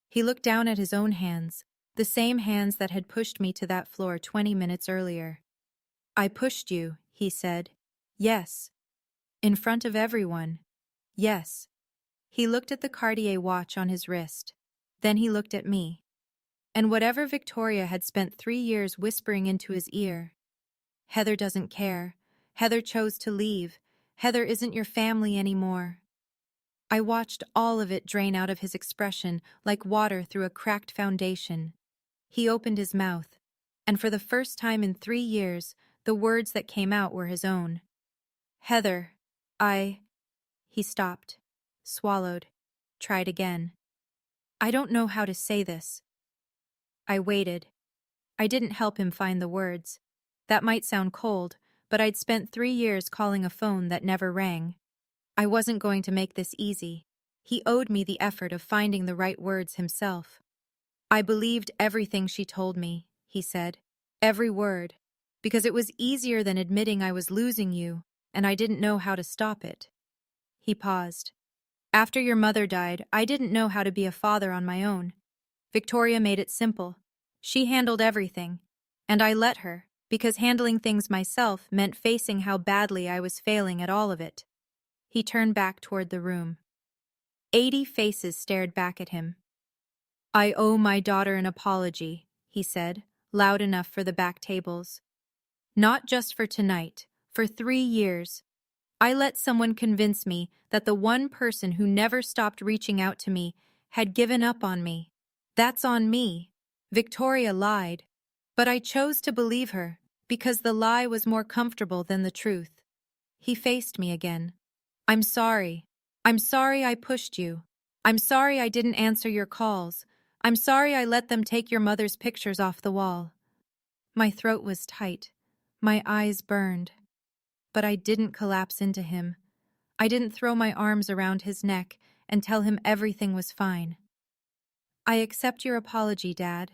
He looked down at his own hands, the same hands that had pushed me to that floor 20 minutes earlier. "I pushed you," he said. "Yes." "In front of everyone." "Yes." He looked at the Cartier watch on his wrist. Then he looked at me. And whatever Victoria had spent 3 years whispering into his ear, "Heather doesn't care. Heather chose to leave. Heather isn't your family anymore." I watched all of it drain out of his expression like water through a cracked foundation. He opened his mouth, and for the first time in 3 years, the words that came out were his own. "Heather, I—" He stopped, swallowed, tried again. "I don't know how to say this." I waited. I didn't help him find the words. That might sound cold, but I'd spent 3 years calling a phone that never rang. I wasn't going to make this easy. He owed me the effort of finding the right words himself. "I believed everything she told me," he said. "Every word. Because it was easier than admitting I was losing you, and I didn't know how to stop it." He paused. "After your mother died, I didn't know how to be a father on my own. Victoria made it simple. She handled everything. And I let her, because handling things myself meant facing how badly I was failing at all of it." He turned back toward the room. 80 faces stared back at him. "I owe my daughter an apology," he said, loud enough for the back tables. "Not just for tonight, for 3 years. I let someone convince me that the one person who never stopped reaching out to me had given up on me. That's on me. Victoria lied. But I chose to believe her, because the lie was more comfortable than the truth." He faced me again. "I'm sorry. I'm sorry I pushed you. I'm sorry I didn't answer your calls. I'm sorry I let them take your mother's pictures off the wall." My throat was tight. My eyes burned. But I didn't collapse into him. I didn't throw my arms around his neck and tell him everything was fine. "I accept your apology, Dad.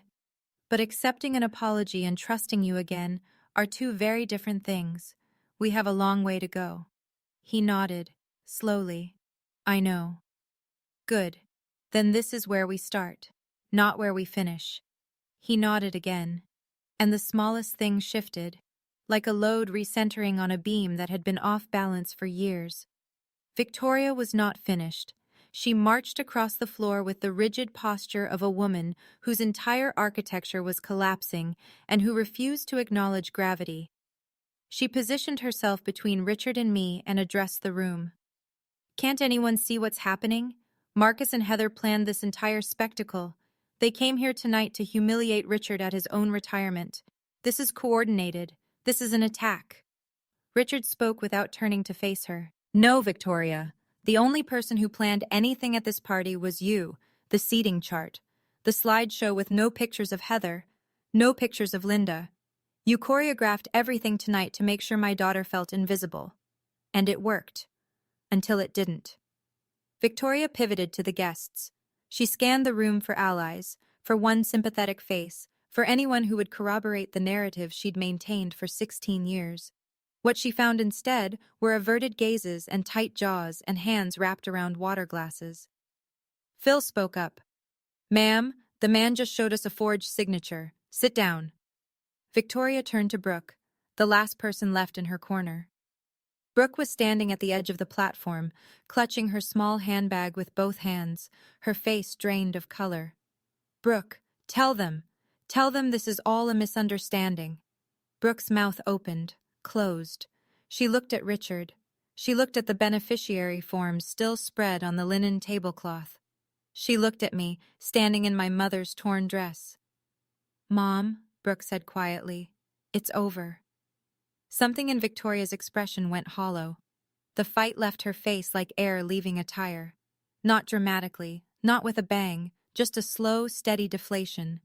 But accepting an apology and trusting you again are two very different things. We have a long way to go." He nodded, slowly. "I know." "Good. Then this is where we start, not where we finish." He nodded again, and the smallest thing shifted, like a load recentering on a beam that had been off balance for years. Victoria was not finished. She marched across the floor with the rigid posture of a woman whose entire architecture was collapsing and who refused to acknowledge gravity. She positioned herself between Richard and me and addressed the room. "Can't anyone see what's happening? Marcus and Heather planned this entire spectacle. They came here tonight to humiliate Richard at his own retirement. This is coordinated. This is an attack." Richard spoke without turning to face her. "No, Victoria. The only person who planned anything at this party was you, the seating chart, the slideshow with no pictures of Heather, no pictures of Linda. You choreographed everything tonight to make sure my daughter felt invisible. And it worked. Until it didn't." Victoria pivoted to the guests. She scanned the room for allies, for one sympathetic face, for anyone who would corroborate the narrative she'd maintained for 16 years. What she found instead were averted gazes and tight jaws and hands wrapped around water glasses. Phil spoke up. "Ma'am, the man just showed us a forged signature. Sit down." Victoria turned to Brooke, the last person left in her corner. Brooke was standing at the edge of the platform, clutching her small handbag with both hands, her face drained of color. "Brooke, tell them. Tell them this is all a misunderstanding." Brooke's mouth opened, closed. She looked at Richard. She looked at the beneficiary forms still spread on the linen tablecloth. She looked at me, standing in my mother's torn dress. "Mom," Brooke said quietly, "it's over." Something in Victoria's expression went hollow. The fight left her face like air leaving a tire. Not dramatically, not with a bang, just a slow, steady deflation.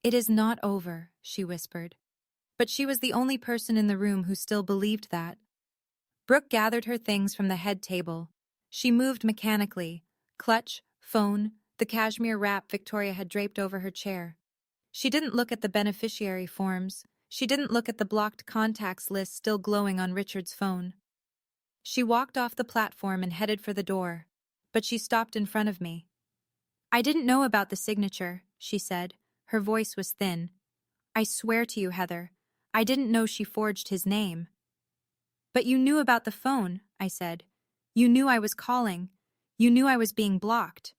"It is not over," she whispered. But she was the only person in the room who still believed that. Brooke gathered her things from the head table. She moved mechanically. Clutch, phone, the cashmere wrap Victoria had draped over her chair. She didn't look at the beneficiary forms. She didn't look at the blocked contacts list still glowing on Richard's phone. She walked off the platform and headed for the door, but she stopped in front of me. "I didn't know about the signature," she said. Her voice was thin. "I swear to you, Heather, I didn't know she forged his name." "But you knew about the phone," I said. "You knew I was calling. You knew I was being blocked."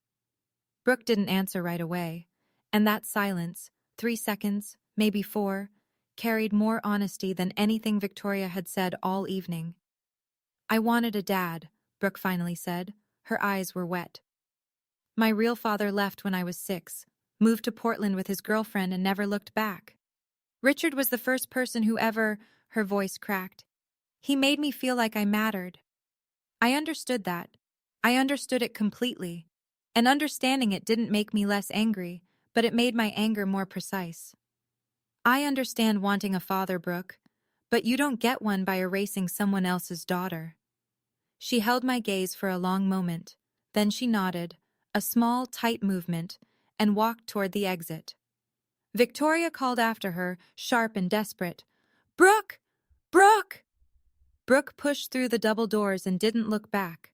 Brooke didn't answer right away, and that silence, 3 seconds, maybe 4, carried more honesty than anything Victoria had said all evening. "I wanted a dad," Brooke finally said. Her eyes were wet. "My real father left when I was 6, moved to Portland with his girlfriend and never looked back. Richard was the first person who ever," her voice cracked. "He made me feel like I mattered." I understood that. I understood it completely. And understanding it didn't make me less angry, but it made my anger more precise. "I understand wanting a father, Brooke, but you don't get one by erasing someone else's daughter." She held my gaze for a long moment, then she nodded, a small, tight movement, and walked toward the exit. Victoria called after her, sharp and desperate. "Brooke! Brooke!" Brooke pushed through the double doors and didn't look back.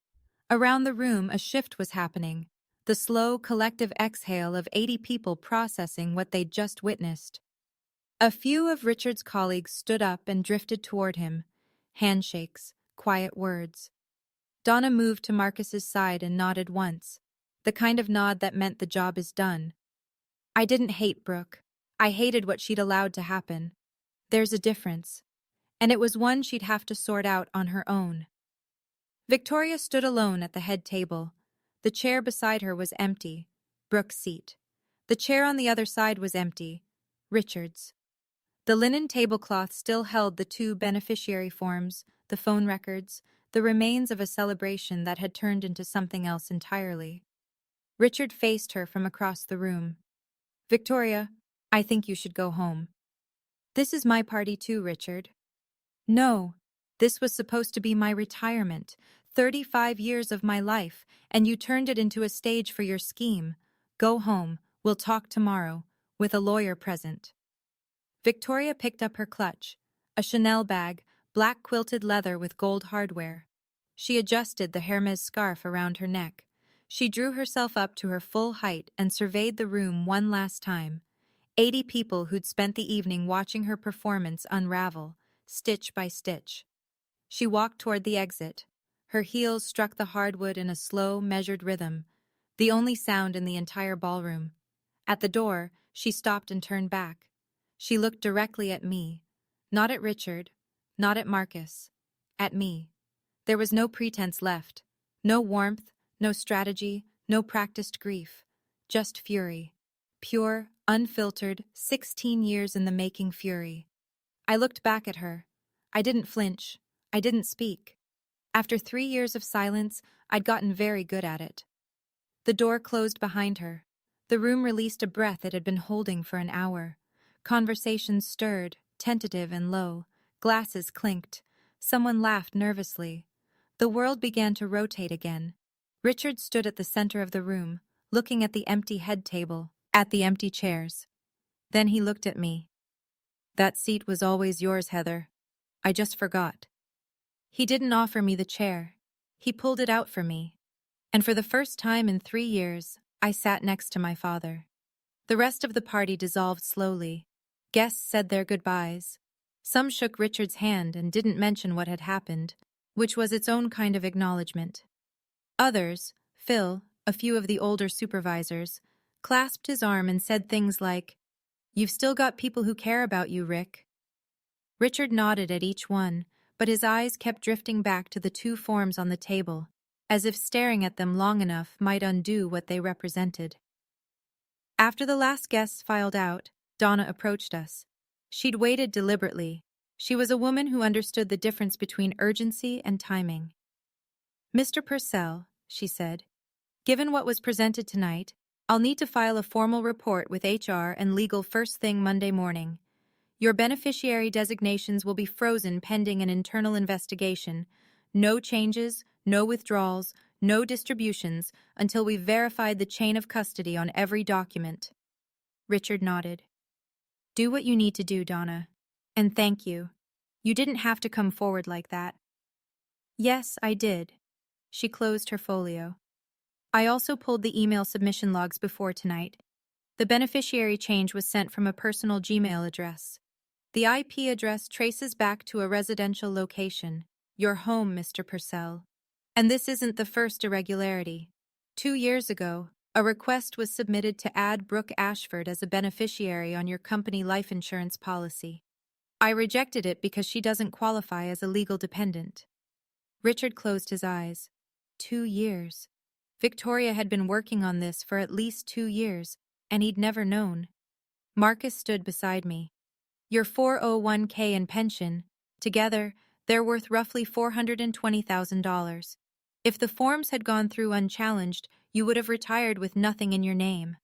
Around the room, a shift was happening, the slow, collective exhale of 80 people processing what they'd just witnessed. A few of Richard's colleagues stood up and drifted toward him. Handshakes, quiet words. Donna moved to Marcus's side and nodded once, the kind of nod that meant the job is done. I didn't hate Brooke. I hated what she'd allowed to happen. There's a difference, and it was one she'd have to sort out on her own. Victoria stood alone at the head table. The chair beside her was empty, Brooke's seat. The chair on the other side was empty, Richard's. The linen tablecloth still held the 2 beneficiary forms, the phone records, the remains of a celebration that had turned into something else entirely. Richard faced her from across the room. "Victoria, I think you should go home." "This is my party too, Richard." "No, this was supposed to be my retirement, 35 years of my life, and you turned it into a stage for your scheme. Go home, we'll talk tomorrow, with a lawyer present." Victoria picked up her clutch, a Chanel bag, black quilted leather with gold hardware. She adjusted the Hermes scarf around her neck. She drew herself up to her full height and surveyed the room one last time. 80 people who'd spent the evening watching her performance unravel, stitch by stitch. She walked toward the exit. Her heels struck the hardwood in a slow, measured rhythm, the only sound in the entire ballroom. At the door, she stopped and turned back. She looked directly at me. Not at Richard, not at Marcus. At me. There was no pretense left. No warmth, no strategy, no practiced grief. Just fury. Pure, unfiltered, 16 years in the making fury. I looked back at her. I didn't flinch. I didn't speak. After 3 years of silence, I'd gotten very good at it. The door closed behind her. The room released a breath it had been holding for an hour. Conversations stirred, tentative and low. Glasses clinked. Someone laughed nervously. The world began to rotate again. Richard stood at the center of the room, looking at the empty head table, at the empty chairs. Then he looked at me. "That seat was always yours, Heather. I just forgot." He didn't offer me the chair. He pulled it out for me. And for the first time in 3 years, I sat next to my father. The rest of the party dissolved slowly. Guests said their goodbyes. Some shook Richard's hand and didn't mention what had happened, which was its own kind of acknowledgement. Others, Phil, a few of the older supervisors, clasped his arm and said things like, "You've still got people who care about you, Rick." Richard nodded at each one, but his eyes kept drifting back to the 2 forms on the table, as if staring at them long enough might undo what they represented. After the last guests filed out, Donna approached us. She'd waited deliberately. She was a woman who understood the difference between urgency and timing. "Mr. Purcell," she said, "given what was presented tonight, I'll need to file a formal report with HR and legal first thing Monday morning. Your beneficiary designations will be frozen pending an internal investigation. No changes, no withdrawals, no distributions until we've verified the chain of custody on every document." Richard nodded. "Do what you need to do, Donna. And thank you. You didn't have to come forward like that." Yes, I did. She closed her folio. I also pulled the email submission logs before tonight. The beneficiary change was sent from a personal Gmail address. The IP address traces back to a residential location, your home, Mr. Purcell. And this isn't the first irregularity. 2 years ago, a request was submitted to add Brooke Ashford as a beneficiary on your company life insurance policy. I rejected it because she doesn't qualify as a legal dependent. Richard closed his eyes. 2 years. Victoria had been working on this for at least 2 years, and he'd never known. Marcus stood beside me. Your 401k and pension, together, they're worth roughly $420,000. If the forms had gone through unchallenged, you would have retired with nothing in your name.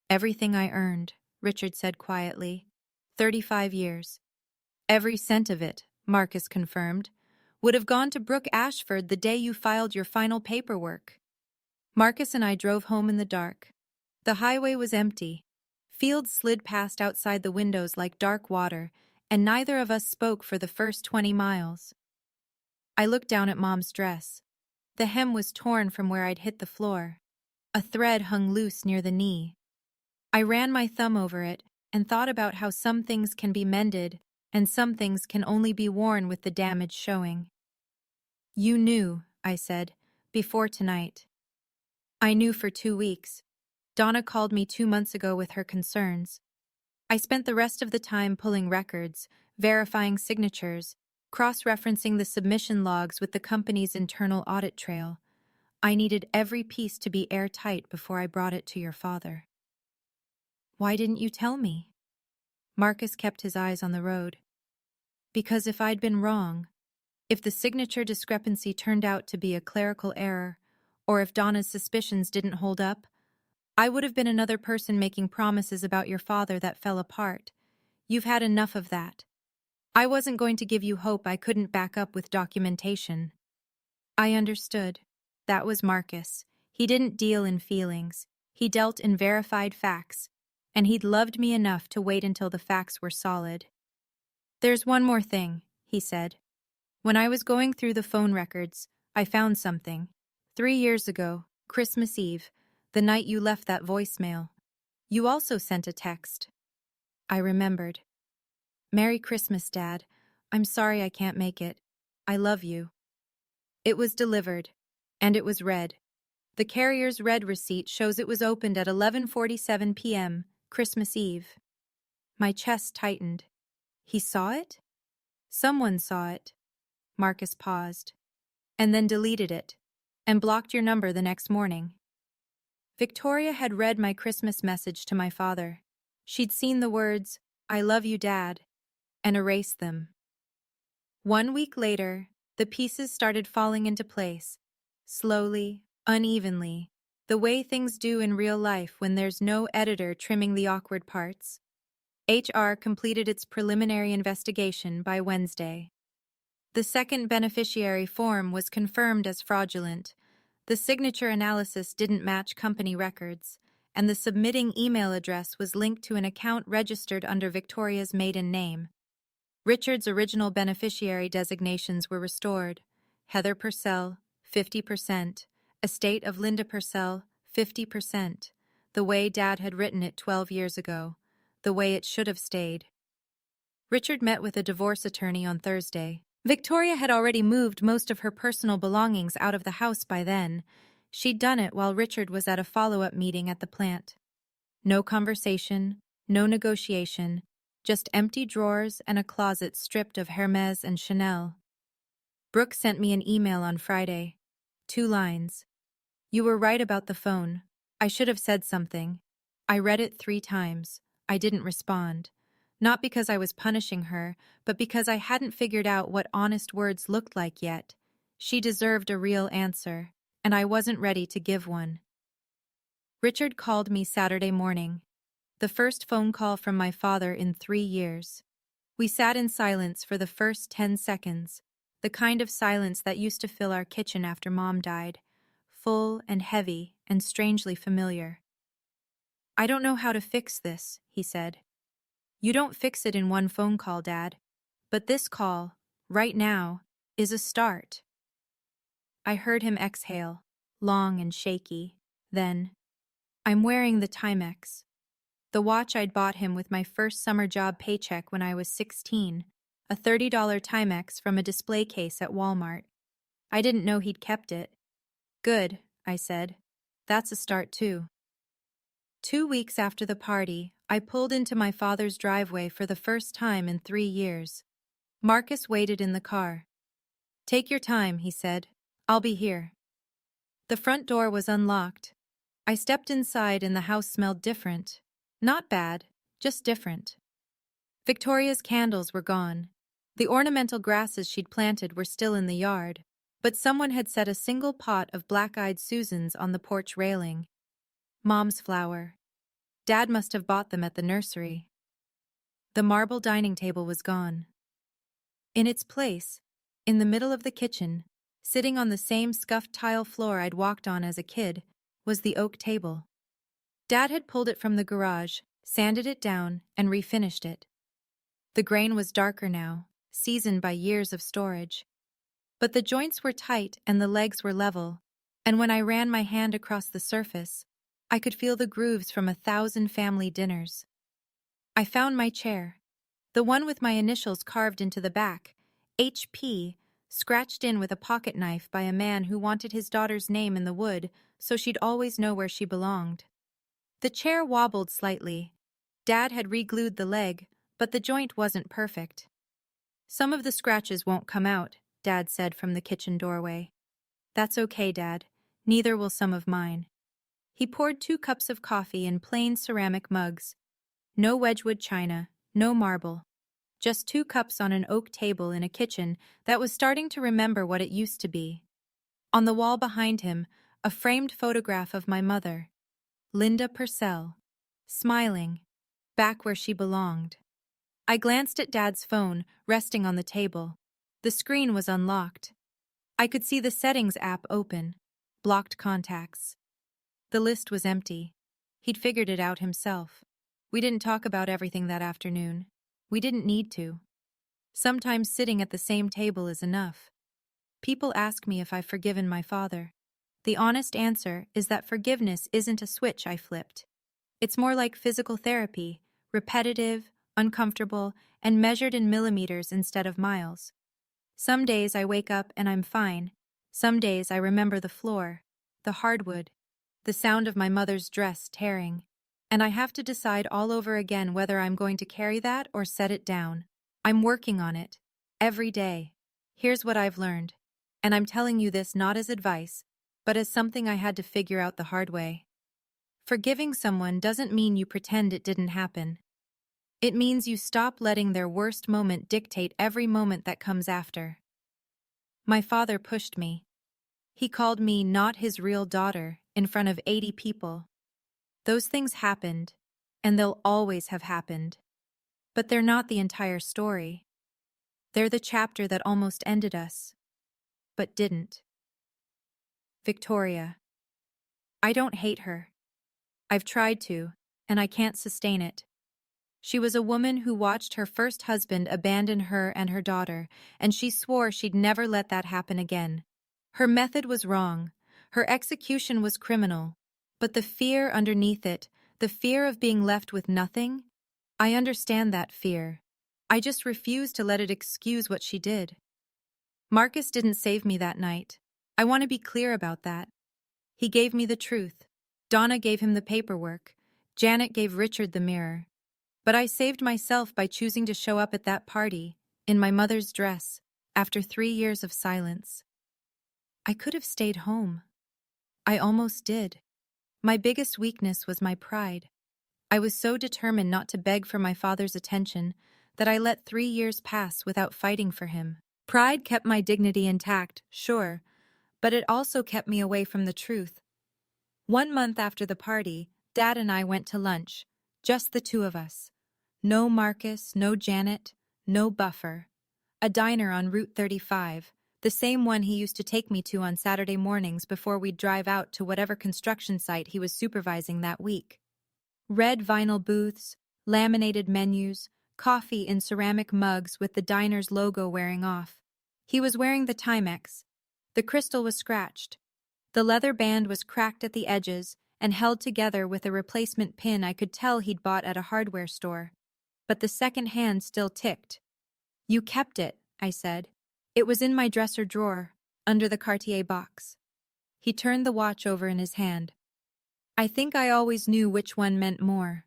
Everything I earned, Richard said quietly. 35 years. Every cent of it, Marcus confirmed, would have gone to Brooke Ashford the day you filed your final paperwork. Marcus and I drove home in the dark. The highway was empty. Fields slid past outside the windows like dark water, and neither of us spoke for the first 20 miles. I looked down at Mom's dress. The hem was torn from where I'd hit the floor. A thread hung loose near the knee. I ran my thumb over it and thought about how some things can be mended and some things can only be worn with the damage showing. You knew, I said, before tonight. I knew for 2 weeks. Donna called me 2 months ago with her concerns. I spent the rest of the time pulling records, verifying signatures, cross-referencing the submission logs with the company's internal audit trail. I needed every piece to be airtight before I brought it to your father. Why didn't you tell me? Marcus kept his eyes on the road. Because if I'd been wrong, if the signature discrepancy turned out to be a clerical error, or if Donna's suspicions didn't hold up, I would have been another person making promises about your father that fell apart. You've had enough of that. I wasn't going to give you hope I couldn't back up with documentation. I understood. That was Marcus. He didn't deal in feelings. He dealt in verified facts. And he'd loved me enough to wait until the facts were solid. There's one more thing, he said. When I was going through the phone records, I found something. 3 years ago, Christmas Eve, the night you left that voicemail. You also sent a text. I remembered. Merry Christmas, Dad. I'm sorry I can't make it. I love you. It was delivered, and it was read. The carrier's red receipt shows it was opened at 11:47 p.m., Christmas Eve. My chest tightened. He saw it? Someone saw it. Marcus paused, and then deleted it, and blocked your number the next morning. Victoria had read my Christmas message to my father. She'd seen the words, "I love you, Dad," and erased them. 1 week later, the pieces started falling into place, slowly, unevenly, the way things do in real life when there's no editor trimming the awkward parts. HR completed its preliminary investigation by Wednesday. The second beneficiary form was confirmed as fraudulent. The signature analysis didn't match company records, and the submitting email address was linked to an account registered under Victoria's maiden name. Richard's original beneficiary designations were restored. Heather Purcell, 50%. Estate of Linda Purcell, 50%. The way Dad had written it 12 years ago. The way it should have stayed. Richard met with a divorce attorney on Thursday. Victoria had already moved most of her personal belongings out of the house by then. She'd done it while Richard was at a follow-up meeting at the plant. No conversation, no negotiation, just empty drawers and a closet stripped of Hermes and Chanel. Brooke sent me an email on Friday. 2 lines. You were right about the phone. I should have said something. I read it 3 times. I didn't respond. Not because I was punishing her, but because I hadn't figured out what honest words looked like yet. She deserved a real answer, and I wasn't ready to give one. Richard called me Saturday morning. The first phone call from my father in 3 years. We sat in silence for the first 10 seconds, the kind of silence that used to fill our kitchen after Mom died, full and heavy and strangely familiar. I don't know how to fix this, he said. You don't fix it in one phone call, Dad. But this call, right now, is a start. I heard him exhale, long and shaky. Then, I'm wearing the Timex, the watch I'd bought him with my first summer job paycheck when I was 16, a $30 Timex from a display case at Walmart. I didn't know he'd kept it. Good, I said. That's a start too. 2 weeks after the party, I pulled into my father's driveway for the first time in 3 years. Marcus waited in the car. Take your time, he said. I'll be here. The front door was unlocked. I stepped inside and the house smelled different. Not bad, just different. Victoria's candles were gone. The ornamental grasses she'd planted were still in the yard, but someone had set a single pot of black-eyed Susans on the porch railing. Mom's flower. Dad must have bought them at the nursery. The marble dining table was gone. In its place, in the middle of the kitchen, sitting on the same scuffed tile floor I'd walked on as a kid, was the oak table. Dad had pulled it from the garage, sanded it down, and refinished it. The grain was darker now, seasoned by years of storage. But the joints were tight and the legs were level, and when I ran my hand across the surface, I could feel the grooves from 1,000 family dinners. I found my chair, the one with my initials carved into the back, HP, scratched in with a pocket knife by a man who wanted his daughter's name in the wood so she'd always know where she belonged. The chair wobbled slightly. Dad had re-glued the leg, but the joint wasn't perfect. Some of the scratches won't come out, Dad said from the kitchen doorway. That's okay, Dad. Neither will some of mine. He poured 2 cups of coffee in plain ceramic mugs. No Wedgwood china, no marble. Just 2 cups on an oak table in a kitchen that was starting to remember what it used to be. On the wall behind him, a framed photograph of my mother, Linda Purcell, smiling, back where she belonged. I glanced at Dad's phone, resting on the table. The screen was unlocked. I could see the settings app open, blocked contacts. The list was empty. He'd figured it out himself. We didn't talk about everything that afternoon. We didn't need to. Sometimes sitting at the same table is enough. People ask me if I've forgiven my father. The honest answer is that forgiveness isn't a switch I flipped. It's more like physical therapy, repetitive, uncomfortable, and measured in millimeters instead of miles. Some days I wake up and I'm fine. Some days I remember the floor, the hardwood, the sound of my mother's dress tearing. And I have to decide all over again whether I'm going to carry that or set it down. I'm working on it, every day. Here's what I've learned. And I'm telling you this not as advice, but as something I had to figure out the hard way. Forgiving someone doesn't mean you pretend it didn't happen. It means you stop letting their worst moment dictate every moment that comes after. My father pushed me. He called me not his real daughter in front of 80 people. Those things happened, and they'll always have happened. But they're not the entire story. They're the chapter that almost ended us, but didn't. Victoria. I don't hate her. I've tried to, and I can't sustain it. She was a woman who watched her first husband abandon her and her daughter, and she swore she'd never let that happen again. Her method was wrong. Her execution was criminal. But the fear underneath it, the fear of being left with nothing, I understand that fear. I just refuse to let it excuse what she did. Marcus didn't save me that night. I want to be clear about that. He gave me the truth. Donna gave him the paperwork. Janet gave Richard the mirror. But I saved myself by choosing to show up at that party, in my mother's dress, after 3 years of silence. I could have stayed home. I almost did. My biggest weakness was my pride. I was so determined not to beg for my father's attention that I let 3 years pass without fighting for him. Pride kept my dignity intact, sure, but it also kept me away from the truth. 1 month after the party, Dad and I went to lunch, just the 2 of us. No Marcus, no Janet, no buffer. A diner on Route 35, the same one he used to take me to on Saturday mornings before we'd drive out to whatever construction site he was supervising that week. Red vinyl booths, laminated menus, coffee in ceramic mugs with the diner's logo wearing off. He was wearing the Timex, The crystal was scratched. The leather band was cracked at the edges and held together with a replacement pin I could tell he'd bought at a hardware store. But the second hand still ticked. "You kept it," I said. "It was in my dresser drawer, under the Cartier box." He turned the watch over in his hand. I think I always knew which one meant more.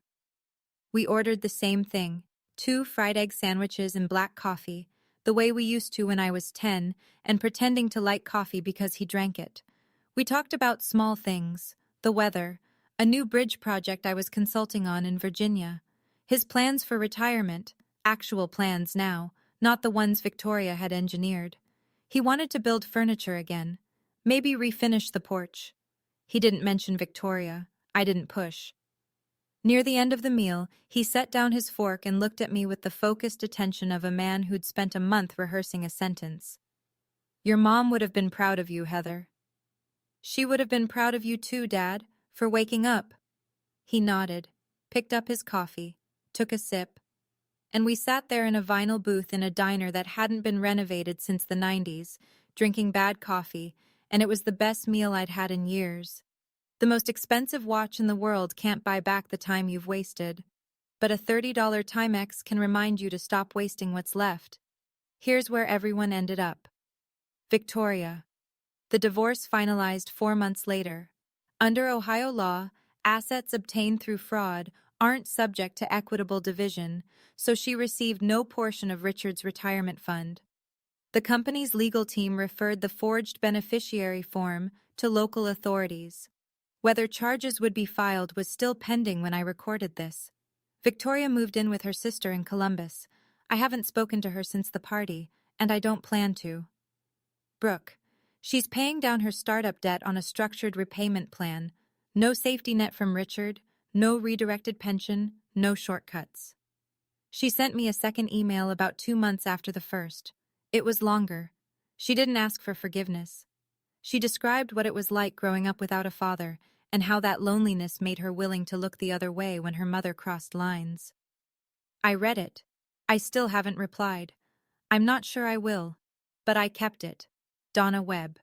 We ordered the same thing, 2 fried egg sandwiches and black coffee, the way we used to when I was 10, and pretending to like coffee because he drank it. We talked about small things, the weather, a new bridge project I was consulting on in Virginia, his plans for retirement, actual plans now, not the ones Victoria had engineered. He wanted to build furniture again, maybe refinish the porch. He didn't mention Victoria. I didn't push. Near the end of the meal, he set down his fork and looked at me with the focused attention of a man who'd spent a month rehearsing a sentence. "Your mom would have been proud of you, Heather." "She would have been proud of you too, Dad, for waking up." He nodded, picked up his coffee, took a sip, and we sat there in a vinyl booth in a diner that hadn't been renovated since the 90s, drinking bad coffee, and it was the best meal I'd had in years. The most expensive watch in the world can't buy back the time you've wasted, but a $30 Timex can remind you to stop wasting what's left. Here's where everyone ended up. Victoria. The divorce finalized 4 months later. Under Ohio law, assets obtained through fraud aren't subject to equitable division, so she received no portion of Richard's retirement fund. The company's legal team referred the forged beneficiary form to local authorities. Whether charges would be filed was still pending when I recorded this. Victoria moved in with her sister in Columbus. I haven't spoken to her since the party, and I don't plan to. Brooke. She's paying down her startup debt on a structured repayment plan. No safety net from Richard, no redirected pension, no shortcuts. She sent me a second email about 2 months after the first. It was longer. She didn't ask for forgiveness. She described what it was like growing up without a father, and how that loneliness made her willing to look the other way when her mother crossed lines. I read it. I still haven't replied. I'm not sure I will. But I kept it. Donna Webb.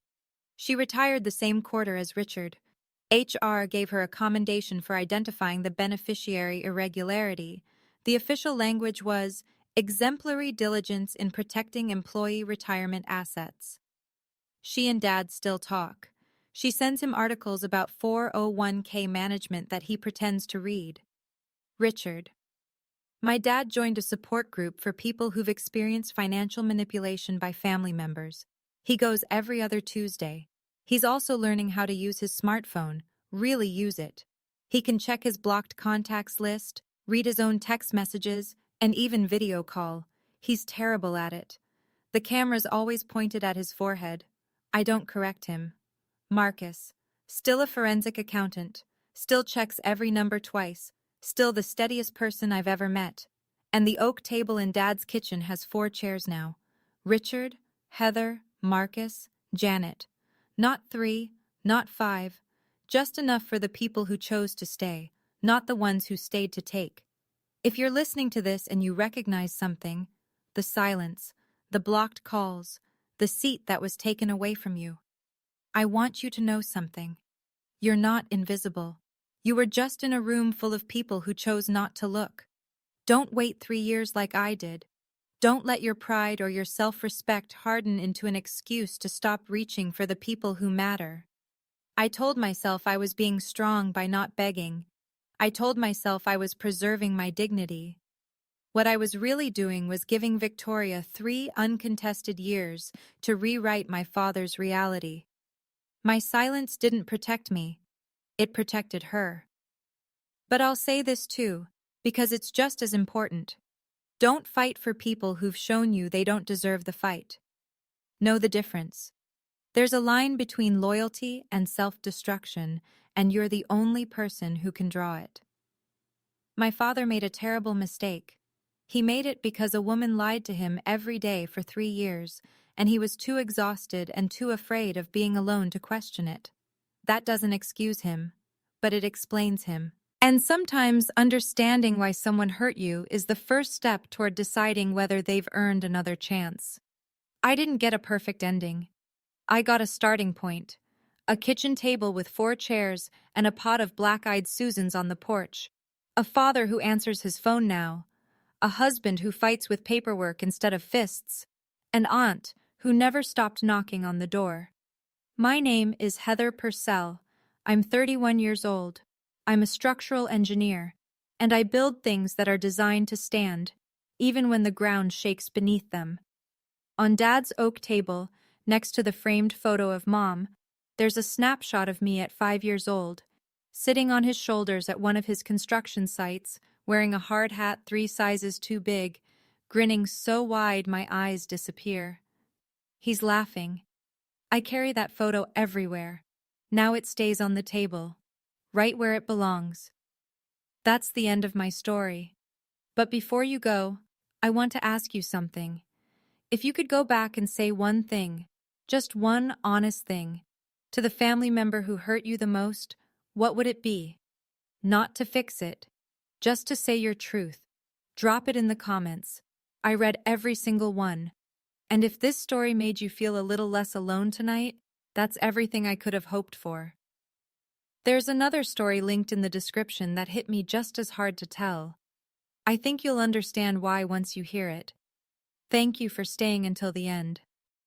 She retired the same quarter as Richard. HR gave her a commendation for identifying the beneficiary irregularity. The official language was exemplary diligence in protecting employee retirement assets. She and Dad still talk. She sends him articles about 401k management that he pretends to read. Richard. My dad joined a support group for people who've experienced financial manipulation by family members. He goes every other Tuesday. He's also learning how to use his smartphone, really use it. He can check his blocked contacts list, read his own text messages, and even video call. He's terrible at it. The camera's always pointed at his forehead. I don't correct him. Marcus. Still a forensic accountant. Still checks every number twice. Still the steadiest person I've ever met. And the oak table in Dad's kitchen has 4 chairs now. Richard, Heather, Marcus, Janet. Not 3, not 5. Just enough for the people who chose to stay, not the ones who stayed to take. If you're listening to this and you recognize something, the silence, the blocked calls, the seat that was taken away from you, I want you to know something. You're not invisible. You were just in a room full of people who chose not to look. Don't wait 3 years like I did. Don't let your pride or your self-respect harden into an excuse to stop reaching for the people who matter. I told myself I was being strong by not begging. I told myself I was preserving my dignity. What I was really doing was giving Victoria 3 uncontested years to rewrite my father's reality. My silence didn't protect me. It protected her. But I'll say this too, because it's just as important. Don't fight for people who've shown you they don't deserve the fight. Know the difference. There's a line between loyalty and self-destruction, and you're the only person who can draw it. My father made a terrible mistake. He made it because a woman lied to him every day for 3 years, and he was too exhausted and too afraid of being alone to question it. That doesn't excuse him, but it explains him. And sometimes understanding why someone hurt you is the first step toward deciding whether they've earned another chance. I didn't get a perfect ending. I got a starting point. A kitchen table with 4 chairs and a pot of black-eyed Susans on the porch. A father who answers his phone now. A husband who fights with paperwork instead of fists. An aunt who never stopped knocking on the door. My name is Heather Purcell. I'm 31 years old. I'm a structural engineer, and I build things that are designed to stand, even when the ground shakes beneath them. On Dad's oak table, next to the framed photo of Mom, there's a snapshot of me at 5 years old, sitting on his shoulders at one of his construction sites, wearing a hard hat 3 sizes too big, grinning so wide my eyes disappear. He's laughing. I carry that photo everywhere. Now it stays on the table, right where it belongs. That's the end of my story. But before you go, I want to ask you something. If you could go back and say one thing, just one honest thing, to the family member who hurt you the most, what would it be? Not to fix it, just to say your truth. Drop it in the comments. I read every single one. And if this story made you feel a little less alone tonight, that's everything I could have hoped for. There's another story linked in the description that hit me just as hard to tell. I think you'll understand why once you hear it. Thank you for staying until the end.